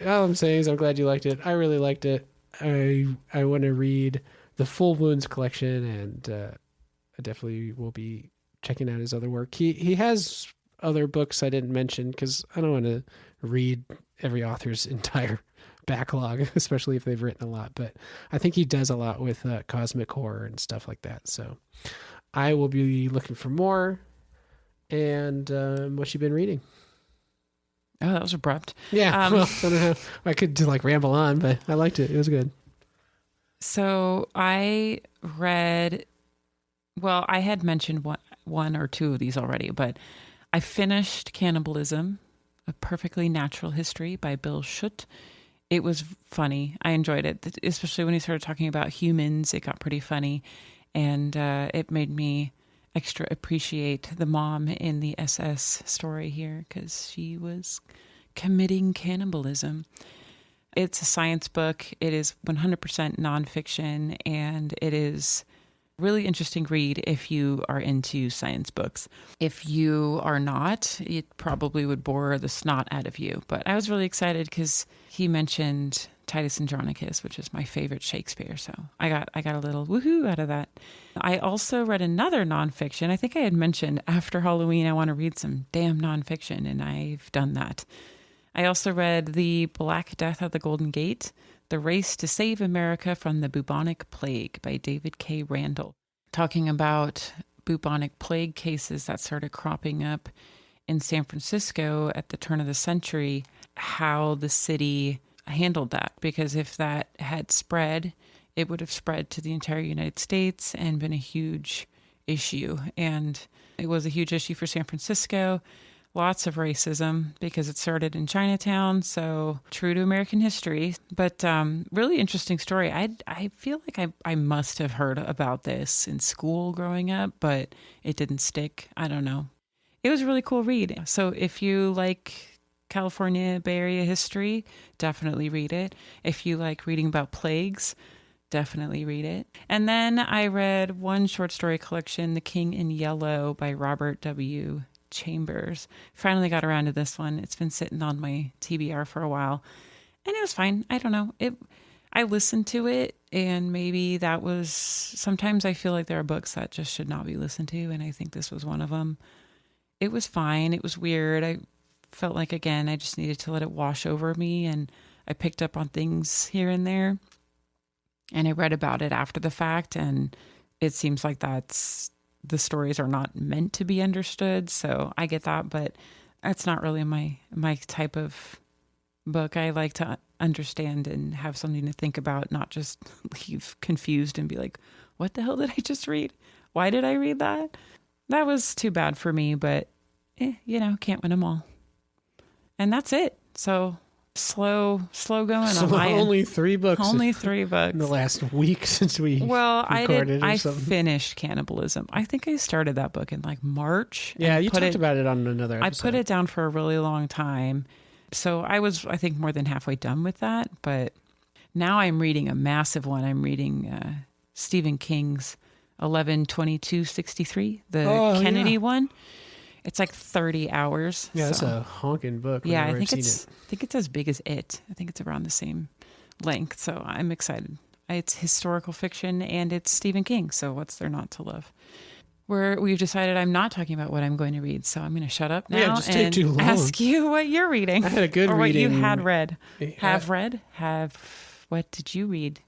all I'm saying is I'm glad you liked it. I really liked it. I want to read the full Wounds collection, and I definitely will be checking out his other work. He has other books I didn't mention because I don't want to read every author's entire backlog, especially if they've written a lot. But I think he does a lot with cosmic horror and stuff like that. So I will be looking for more. And what you been reading? Oh, that was abrupt. Yeah. Well, I don't know. I could ramble on, but I liked it. It was good. So I read, well, I had mentioned one or two of these already, but I finished Cannibalism, A Perfectly Natural History by Bill Schutt. It was funny. I enjoyed it, especially when he started talking about humans. It got pretty funny, and it made me extra appreciate the mom in the SS story here because she was committing cannibalism. It's a science book. It is 100% nonfiction, and it is Really interesting read if you are into science books. If you are not, it probably would bore the snot out of you. But I was really excited because he mentioned Titus Andronicus, which is my favorite Shakespeare. So I got a little woohoo out of that. I also read another nonfiction. I think I had mentioned after Halloween, I want to read some damn nonfiction, and I've done that. I also read The Black Death of the Golden Gate, The Race to Save America from the Bubonic Plague by David K. Randall, talking about bubonic plague cases that started cropping up in San Francisco at the turn of the century, how the city handled that. Because if that had spread, it would have spread to the entire United States and been a huge issue. And it was a huge issue for San Francisco. Lots of racism because it started in Chinatown, so true to American history. But really interesting story. I feel like I must have heard about this in school growing up, but it didn't stick. I don't know. It was a really cool read. So if you like California Bay Area history, definitely read it. If you like reading about plagues, definitely read it. And then I read one short story collection, The King in Yellow by Robert W. Chambers. Finally got around to this one. It's been sitting on my TBR for a while, and it was fine. I don't know. I listened to it, and maybe that was, sometimes I feel like there are books that just should not be listened to, and I think this was one of them. It was fine. It was weird. I felt like, again, I just needed to let it wash over me, and I picked up on things here and there, and I read about it after the fact, and it seems like the stories are not meant to be understood. So I get that, but that's not really my type of book. I like to understand and have something to think about, not just leave confused and be like, what the hell did I just read? Why did I read that? That was too bad for me, but can't win them all. And that's it. So slow going on my end. Only 3 books. Only 3 books. In the last week since we recorded. I finished Cannibalism. I think I started that book in like March. Yeah, you talked about it on another episode. I put it down for a really long time. So I was, I think, more than halfway done with that. But now I'm reading a massive one. I'm reading Stephen King's 11/22/63, the Kennedy one. It's like 30 hours. Yeah, that's a honking book. Yeah, I think it's as big as it. I think it's around the same length. So I'm excited. It's historical fiction and it's Stephen King. So what's there not to love? We've decided I'm not talking about what I'm going to read. So I'm going to shut up now and ask you what you're reading. I had a good or reading. What you had read. What did you read?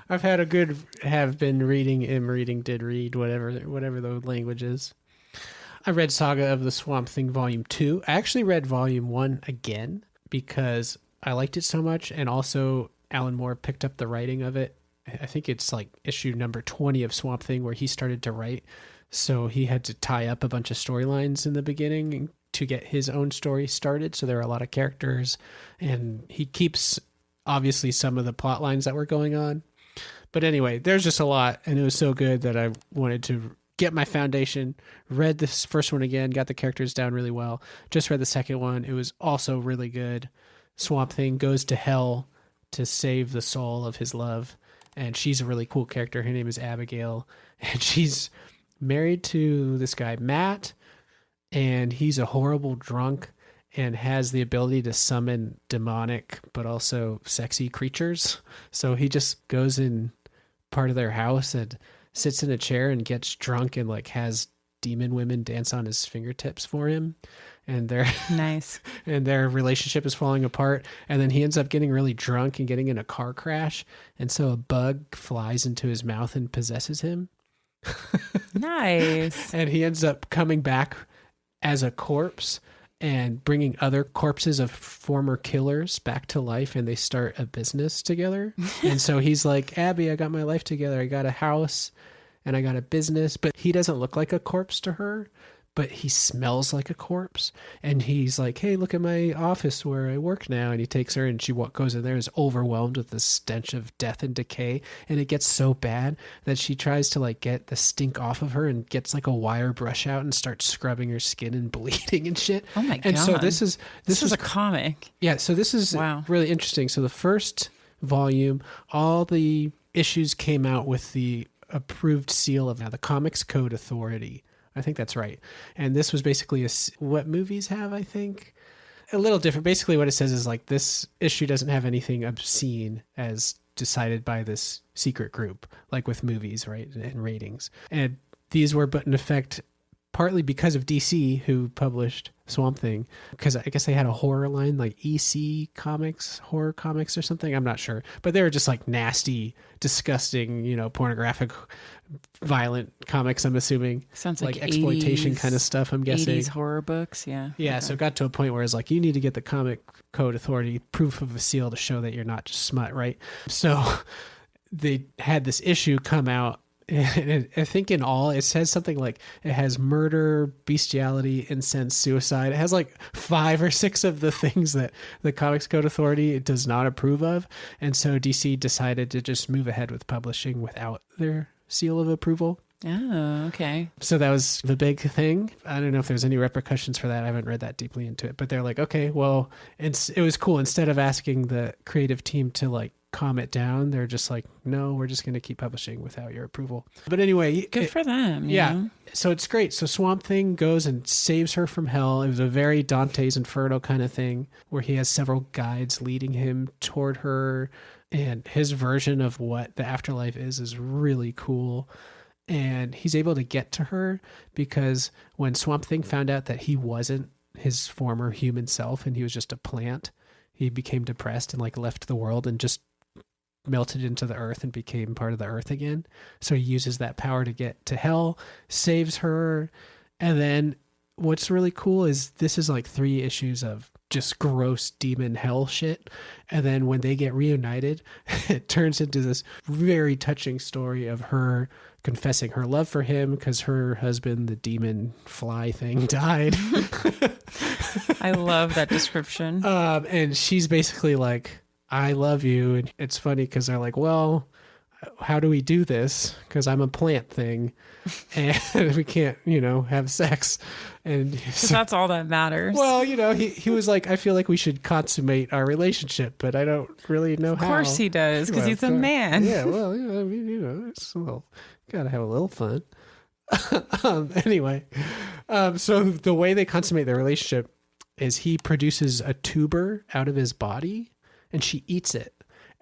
I've had a good, have been reading, am reading, did read, whatever the language is. I read Saga of the Swamp Thing Volume 2. I actually read Volume 1 again because I liked it so much, and also Alan Moore picked up the writing of it. I think it's like issue number 20 of Swamp Thing where he started to write, so he had to tie up a bunch of storylines in the beginning to get his own story started, so there are a lot of characters, and he keeps, obviously, some of the plot lines that were going on. But anyway, there's just a lot, and it was so good that I wanted to get my foundation, read this first one again, got the characters down really well, just read the second one. It was also really good. Swamp Thing goes to hell to save the soul of his love, and she's a really cool character. Her name is Abigail, and she's married to this guy, Matt, and he's a horrible drunk and has the ability to summon demonic but also sexy creatures. So he just goes in part of their house and sits in a chair and gets drunk and like has demon women dance on his fingertips for him, and they're nice. And their relationship is falling apart, and then he ends up getting really drunk and getting in a car crash, and so a bug flies into his mouth and possesses him. Nice. And he ends up coming back as a corpse and bringing other corpses of former killers back to life, and they start a business together. And so he's like, Abby, I got my life together. I got a house and I got a business, but he doesn't look like a corpse to her, but he smells like a corpse. And he's like, hey, look at my office where I work now. And he takes her, and she goes in there, is overwhelmed with the stench of death and decay. And it gets so bad that she tries to like get the stink off of her and gets like a wire brush out and starts scrubbing her skin and bleeding and shit. Oh my God. And so this is a comic. Yeah. So this is really interesting. So the first volume, all the issues came out with the approved seal of the Comics Code Authority. I think that's right. And this was basically what movies have, I think. A little different. Basically what it says is like this issue doesn't have anything obscene as decided by this secret group, like with movies, right, and ratings. And these were put in effect partly because of DC, who published Swamp Thing, because I guess they had a horror line like EC Comics, horror comics or something. I'm not sure. But they were just like nasty, disgusting, pornographic, violent comics, I'm assuming. Sounds like exploitation 80s, kind of stuff, I'm guessing. 80s horror books, yeah. Yeah, okay. So it got to a point where it's like, you need to get the Comic Code Authority proof of a seal to show that you're not just smut, right? So they had this issue come out. And I think in all, it says something like it has murder, bestiality, incest, suicide. It has like 5 or 6 of the things that the Comics Code Authority does not approve of. And so DC decided to just move ahead with publishing without their seal of approval. Oh, okay. So that was the big thing. I don't know if there's any repercussions for that. I haven't read that deeply into it. But they're like, okay, well, it was cool. Instead of asking the creative team to like calm it down, they're just like, no, we're just going to keep publishing without your approval. But anyway, good for them. Yeah. So it's great. So Swamp Thing goes and saves her from hell. It was a very Dante's Inferno kind of thing where he has several guides leading him toward her. And his version of what the afterlife is really cool. And he's able to get to her because when Swamp Thing found out that he wasn't his former human self and he was just a plant, he became depressed and like left the world and just melted into the earth and became part of the earth again. So he uses that power to get to hell, saves her. And then what's really cool is this is like 3 issues of just gross demon hell shit. And then when they get reunited, it turns into this very touching story of her confessing her love for him because her husband, the demon fly thing, died. I love that description. And she's basically like, I love you. And it's funny because they're like, well, how do we do this? Because I'm a plant thing and we can't, have sex. And so, that's all that matters. Well, he was like, I feel like we should consummate our relationship, but I don't really know how. Of course he does, because he's a man. Yeah, well, I mean, it's gotta have a little fun. Anyway, so the way they consummate their relationship is he produces a tuber out of his body and she eats it.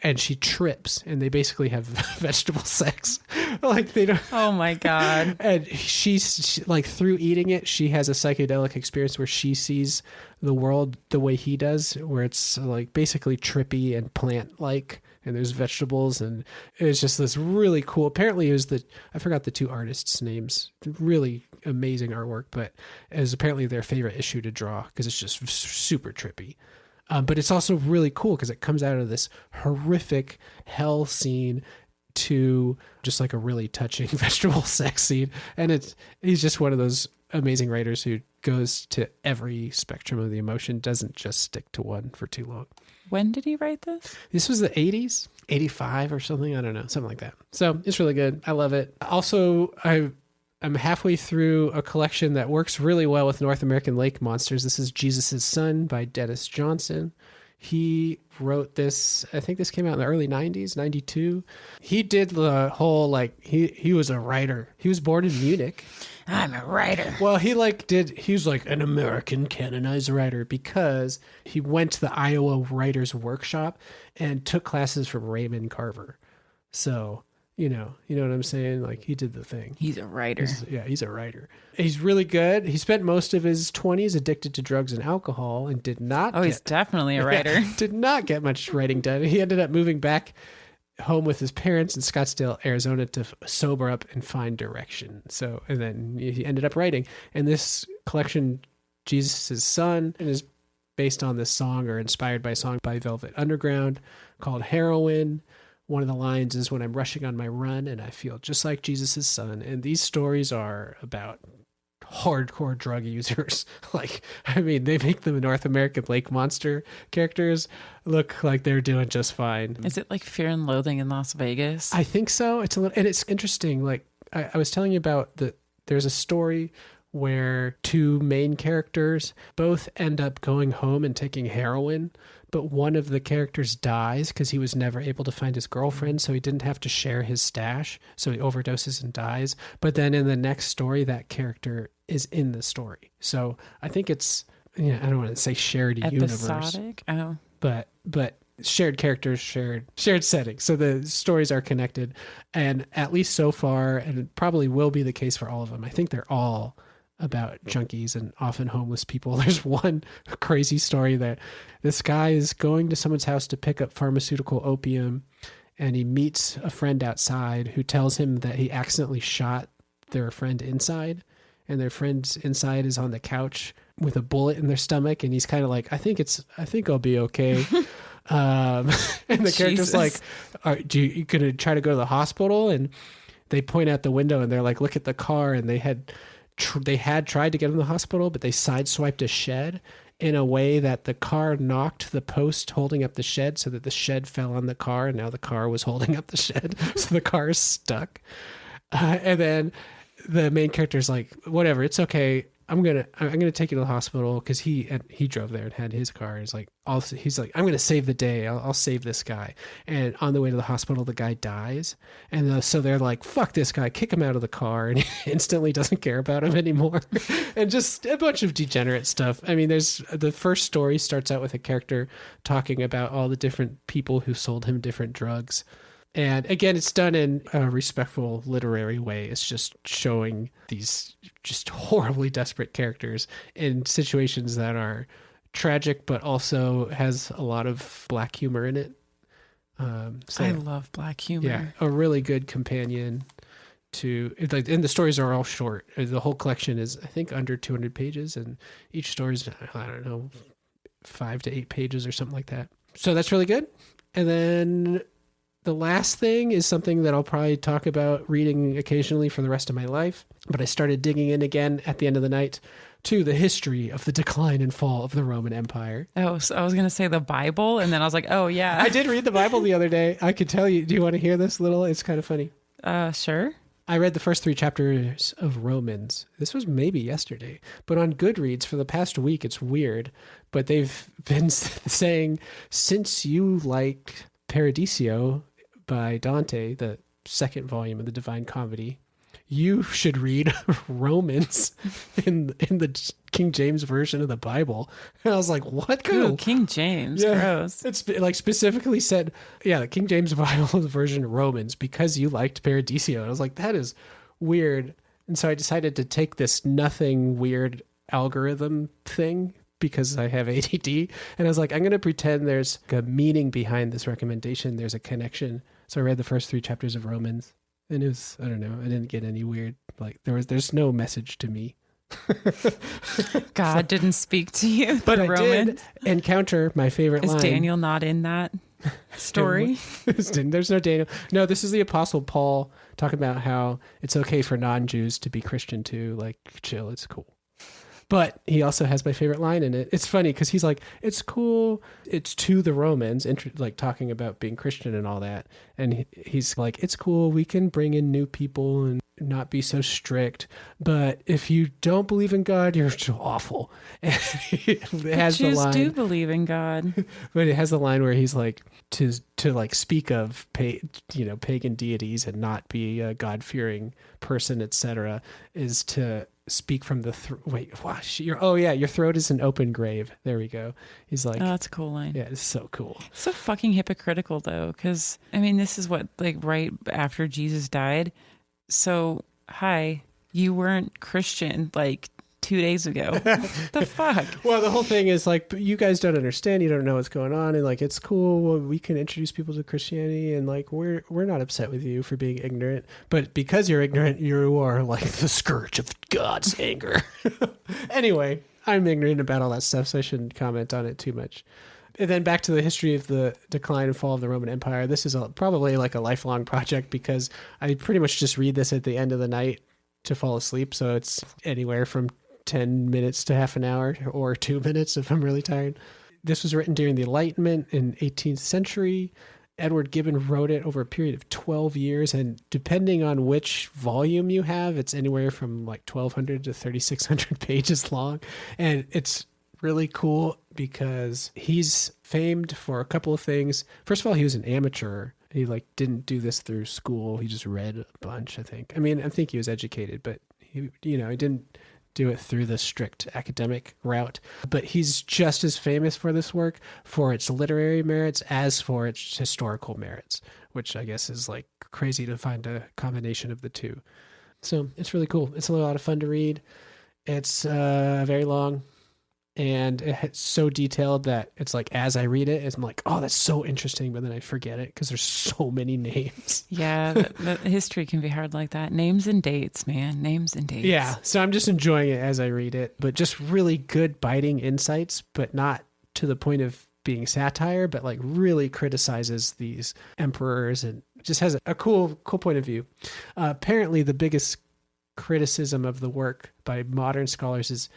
And she trips, and they basically have vegetable sex. Like they don't. Oh my god! And she's like through eating it, she has a psychedelic experience where she sees the world the way he does, where it's like basically trippy and plant-like, and there's vegetables, and it's just this really cool. Apparently, it was I forgot the 2 artists' names. Really amazing artwork, but it was apparently their favorite issue to draw because it's just super trippy. But it's also really cool because it comes out of this horrific hell scene to just like a really touching vegetable sex scene. And he's just one of those amazing writers who goes to every spectrum of the emotion, doesn't just stick to one for too long. When did he write this? This was the 80s, 85 or something. I don't know, something like that. So it's really good. I love it. Also, I'm halfway through a collection that works really well with North American lake monsters. This is Jesus' Son by Denis Johnson. He wrote this, I think this came out in the early 90s, 92. He did the whole, he was a writer. He was born in Munich. I'm a writer. Well, he was like an American canonized writer because he went to the Iowa Writers Workshop and took classes from Raymond Carver. So... You know what I'm saying? Like he did the thing. He's a writer. He's a writer. He's really good. He spent most of his 20s addicted to drugs and alcohol and did not. He's definitely a writer. Did not get much writing done. He ended up moving back home with his parents in Scottsdale, Arizona to sober up and find direction. And then he ended up writing. And this collection, Jesus' Son, is based on this song or inspired by a song by Velvet Underground called Heroin. One of the lines is when I'm rushing on my run and I feel just like Jesus' son. And these stories are about hardcore drug users. They make the North American lake monster characters look like they're doing just fine. Is it like Fear and Loathing in Las Vegas? I think so. It's a little, and it's interesting. Like I was telling you about there's a story where two main characters both end up going home and taking heroin, but one of the characters dies because he was never able to find his girlfriend, so he didn't have to share his stash, so he overdoses and dies. But then in the next story, that character is in the story. So I think it's, I don't want to say shared universe. Episodic? Oh. But shared characters, shared settings. So the stories are connected. And at least so far, and it probably will be the case for all of them, I think they're all about junkies and often homeless people. There's one crazy story that this guy is going to someone's house to pick up pharmaceutical opium, and he meets a friend outside who tells him that he accidentally shot their friend inside, and their friend's inside is on the couch with a bullet in their stomach, and he's kind of like, I think I'll be okay. And the character's like, you gonna try to go to the hospital? And they point out the window and they're like, look at the car. And they had tried to get him to the hospital, but they sideswiped a shed in a way that the car knocked the post holding up the shed so that the shed fell on the car, and now the car was holding up the shed. So the car is stuck. And then the main character's like, whatever, it's okay. I'm gonna take you to the hospital, because he drove there and had his car. He's like, I'm gonna save the day. I'll save this guy. And on the way to the hospital, the guy dies, and so they're like, fuck this guy, kick him out of the car, and he instantly doesn't care about him anymore. And just a bunch of degenerate stuff. I mean, there's the first story starts out with a character talking about all the different people who sold him different drugs. And again, it's done in a respectful literary way. It's just showing these just horribly desperate characters in situations that are tragic, but also has a lot of black humor in it. So, I love black humor. Yeah, a really good companion to, like, and the stories are all short. The whole collection is, I think, under 200 pages, and each story is, I don't know, 5 to 8 pages or something like that. So that's really good. And then the last thing is something that I'll probably talk about reading occasionally for the rest of my life, but I started digging in again at the end of the night to the history of the decline and fall of the Roman Empire. Oh, so I was going to say the Bible, and then I was like, oh, yeah. I did read the Bible the other day. I could tell you. Do you want to hear this little? It's kind of funny. Sure. I read the first 3 chapters of Romans. This was maybe yesterday, but on Goodreads for the past week, it's weird, but they've been saying, since you like Paradiso by Dante, the second volume of the Divine Comedy, you should read Romans in the King James version of the Bible. And I was like, what? Ooh, King James, yeah, gross. It's like specifically said, the King James Bible version of Romans, because you liked Paradiso. And I was like, that is weird. And so I decided to take this nothing weird algorithm thing, because I have ADD. And I was like, I'm going to pretend there's a meaning behind this recommendation. There's a connection. So I read the first 3 chapters of Romans, and it was, I don't know, I didn't get any weird, like there's no message to me. God didn't speak to you. But I Romans. did encounter my favorite line. Is Daniel not in that story? There's no Daniel. No, this is the Apostle Paul talking about how it's okay for non-Jews to be Christian too. Like, chill, it's cool. But he also has my favorite line in it. It's funny because he's like, it's cool. It's to the Romans, like talking about being Christian and all that. And he's like, it's cool. We can bring in new people and not be so strict. But if you don't believe in God, you're so awful. And it has the Jews line, do believe in God. But it has the line where he's like, to like speak of pagan deities and not be a God-fearing person, etc., is to speak from the your throat is an open grave. There we go. He's like, oh, that's a cool line. Yeah, it's so cool. So fucking hypocritical though, because I mean, this is what, like, right after Jesus died. So hi, you weren't Christian like 2 days ago. The fuck? Well, the whole thing is like, you guys don't understand. You don't know what's going on, and like, it's cool. Well, we can introduce people to Christianity, and like, we're not upset with you for being ignorant, but because you're ignorant, you are like the scourge of God's anger. Anyway, I'm ignorant about all that stuff, so I shouldn't comment on it too much. And then back to the history of the decline and fall of the Roman Empire. This is probably like a lifelong project, because I pretty much just read this at the end of the night to fall asleep. So it's anywhere from 10 minutes to half an hour, or 2 minutes if I'm really tired. This was written during the Enlightenment in 18th century. Edward Gibbon wrote it over a period of 12 years. And depending on which volume you have, it's anywhere from like 1,200 to 3,600 pages long. And it's really cool because he's famed for a couple of things. First of all, he was an amateur. He like didn't do this through school. He just read a bunch, I think. I mean, I think he was educated, but he didn't do it through the strict academic route. But he's just as famous for this work for its literary merits as for its historical merits, which I guess is like crazy to find a combination of the two. So it's really cool. It's a lot of fun to read. It's very long. And it's so detailed that it's like, as I read it, I'm like, oh, that's so interesting. But then I forget it because there's so many names. Yeah, the history can be hard like that. Names and dates, man. Names and dates. Yeah. So I'm just enjoying it as I read it. But just really good biting insights, but not to the point of being satire, but like really criticizes these emperors and just has a cool point of view. Apparently, the biggest criticism of the work by modern scholars is,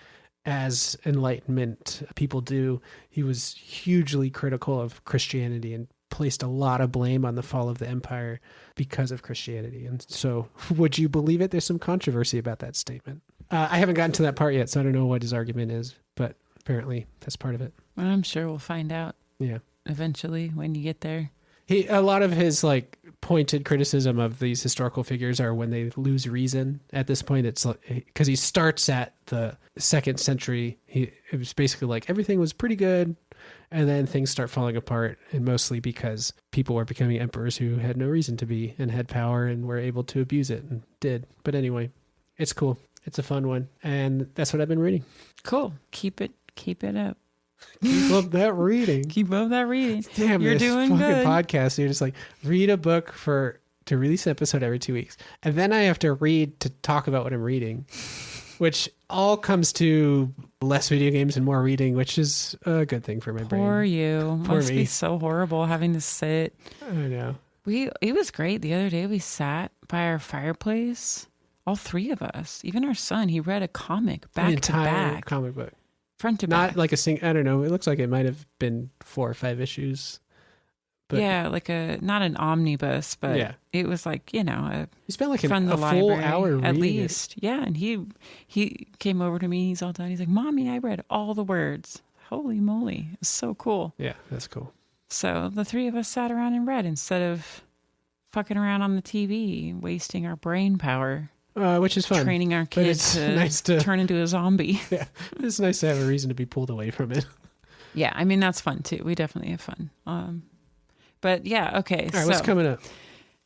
as Enlightenment people do, he was hugely critical of Christianity and placed a lot of blame on the fall of the empire because of Christianity. And so, would you believe it? There's some controversy about that statement. I haven't gotten to that part yet, so I don't know what his argument is, but apparently that's part of it. Well, I'm sure we'll find out. Yeah. Eventually, when you get there. A lot of his like pointed criticism of these historical figures are when they lose reason. At this point, it's because he starts at the 2nd century. It was basically like everything was pretty good, and then things start falling apart, and mostly because people were becoming emperors who had no reason to be and had power and were able to abuse it and did. But anyway, it's cool. It's a fun one, and that's what I've been reading. Cool. Keep it up. Keep up that reading. Keep up that reading. Damn, you're doing fucking good. Podcast. You're just like, read a book to release an episode every 2 weeks, and then I have to read to talk about what I'm reading, which all comes to less video games and more reading, which is a good thing for my brain. Poor you. Must be so horrible having to sit. I know. It was great. The other day we sat by our fireplace, all three of us, even our son. He read a comic back to back. Comic book. Front to back. Not like I don't know. It looks like it might have been 4 or 5 issues. But yeah, like not an omnibus, but yeah. It was like, you spent like from the a full library, hour reading at least. It. Yeah, and he came over to me. He's all done. He's like, "Mommy, I read all the words." Holy moly, it's so cool. Yeah, that's cool. So the three of us sat around and read instead of fucking around on the TV, wasting our brain power. Which is fun. Training our kids to turn into a zombie. Yeah, it's nice to have a reason to be pulled away from it. Yeah, I mean, that's fun too. We definitely have fun. But yeah, okay. All right, what's coming up?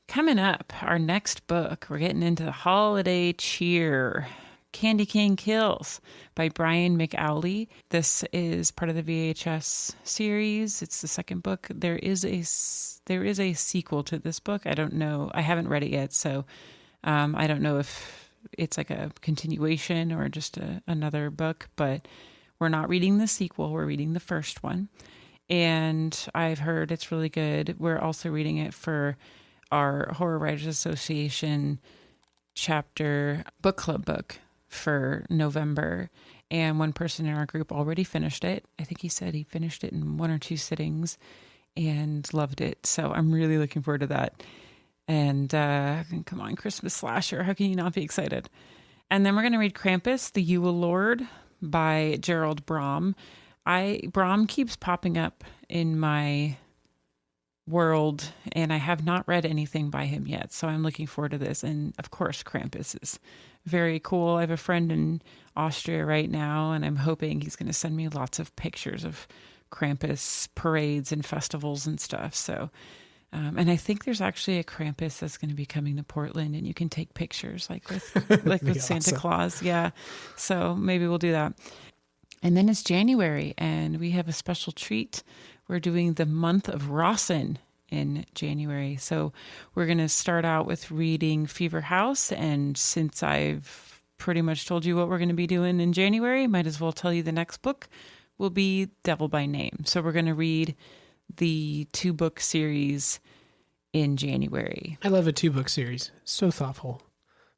Coming up, our next book, we're getting into the holiday cheer. Candy Cane Kills by Brian McAuley. This is part of the VHS series. It's the second book. There is a sequel to this book. I don't know. I haven't read it yet, so I don't know if it's like a continuation or just another book, but we're not reading the sequel. We're reading the first one. And I've heard it's really good. We're also reading it for our Horror Writers Association chapter book club book for November. And one person in our group already finished it. I think he said he finished it in 1 or 2 sittings and loved it. So I'm really looking forward to that. And come on, Christmas slasher. How can you not be excited? And then we're going to read Krampus, the Yule Lord by Gerald Brom. Brom keeps popping up in my world, and I have not read anything by him yet. So I'm looking forward to this. And of course, Krampus is very cool. I have a friend in Austria right now, and I'm hoping he's going to send me lots of pictures of Krampus parades and festivals and stuff. So, and I think there's actually a Krampus that's going to be coming to Portland, and you can take pictures like with Santa Claus. Yeah. So maybe we'll do that. And then it's January, and we have a special treat. We're doing the month of Rosson in January. So we're going to start out with reading Fever House. And since I've pretty much told you what we're going to be doing in January, might as well tell you the next book will be Devil by Name. So we're going to read the 2-book series in January. I love a 2-book series. So thoughtful.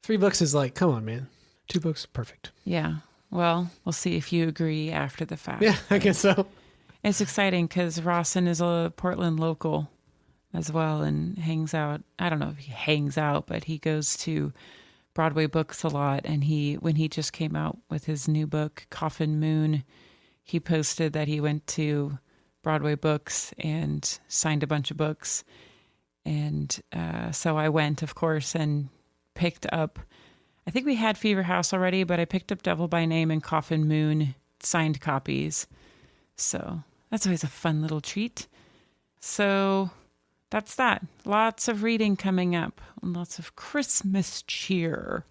3 books is like, come on, man. 2 books, perfect. Yeah. Well, we'll see if you agree after the fact. Yeah, I guess so. It's exciting because Rosson is a Portland local, as well and hangs out. I don't know if he hangs out, but he goes to Broadway books a lot. And when he just came out with his new book, Coffin Moon, he posted that he went to Broadway books and signed a bunch of books. And so I went, of course, and picked up, I think we had Fever House already, but I picked up Devil by Name and Coffin Moon signed copies. So that's always a fun little treat. So that's that. Lots of reading coming up and lots of Christmas cheer.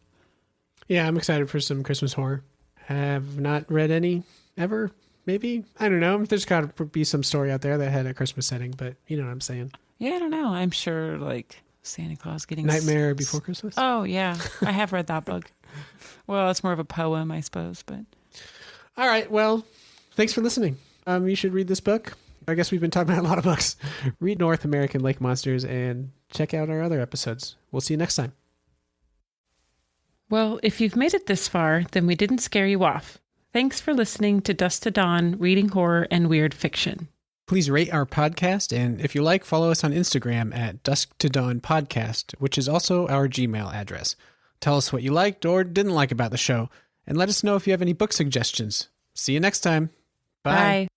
Yeah, I'm excited for some Christmas horror. Have not read any ever, maybe. I don't know. There's got to be some story out there that had a Christmas setting, but you know what I'm saying. Yeah, I don't know. I'm sure like Santa Claus getting... Nightmare Before Christmas? Oh, yeah. I have read that book. Well, it's more of a poem, I suppose, but... All right. Well, thanks for listening. You should read this book. I guess we've been talking about a lot of books. Read North American Lake Monsters and check out our other episodes. We'll see you next time. Well, if you've made it this far, then we didn't scare you off. Thanks for listening to Dusk to Dawn, reading horror and weird fiction. Please rate our podcast, and if you like, follow us on Instagram at Dusk to Dawn Podcast, which is also our Gmail address. Tell us what you liked or didn't like about the show, and let us know if you have any book suggestions. See you next time. Bye.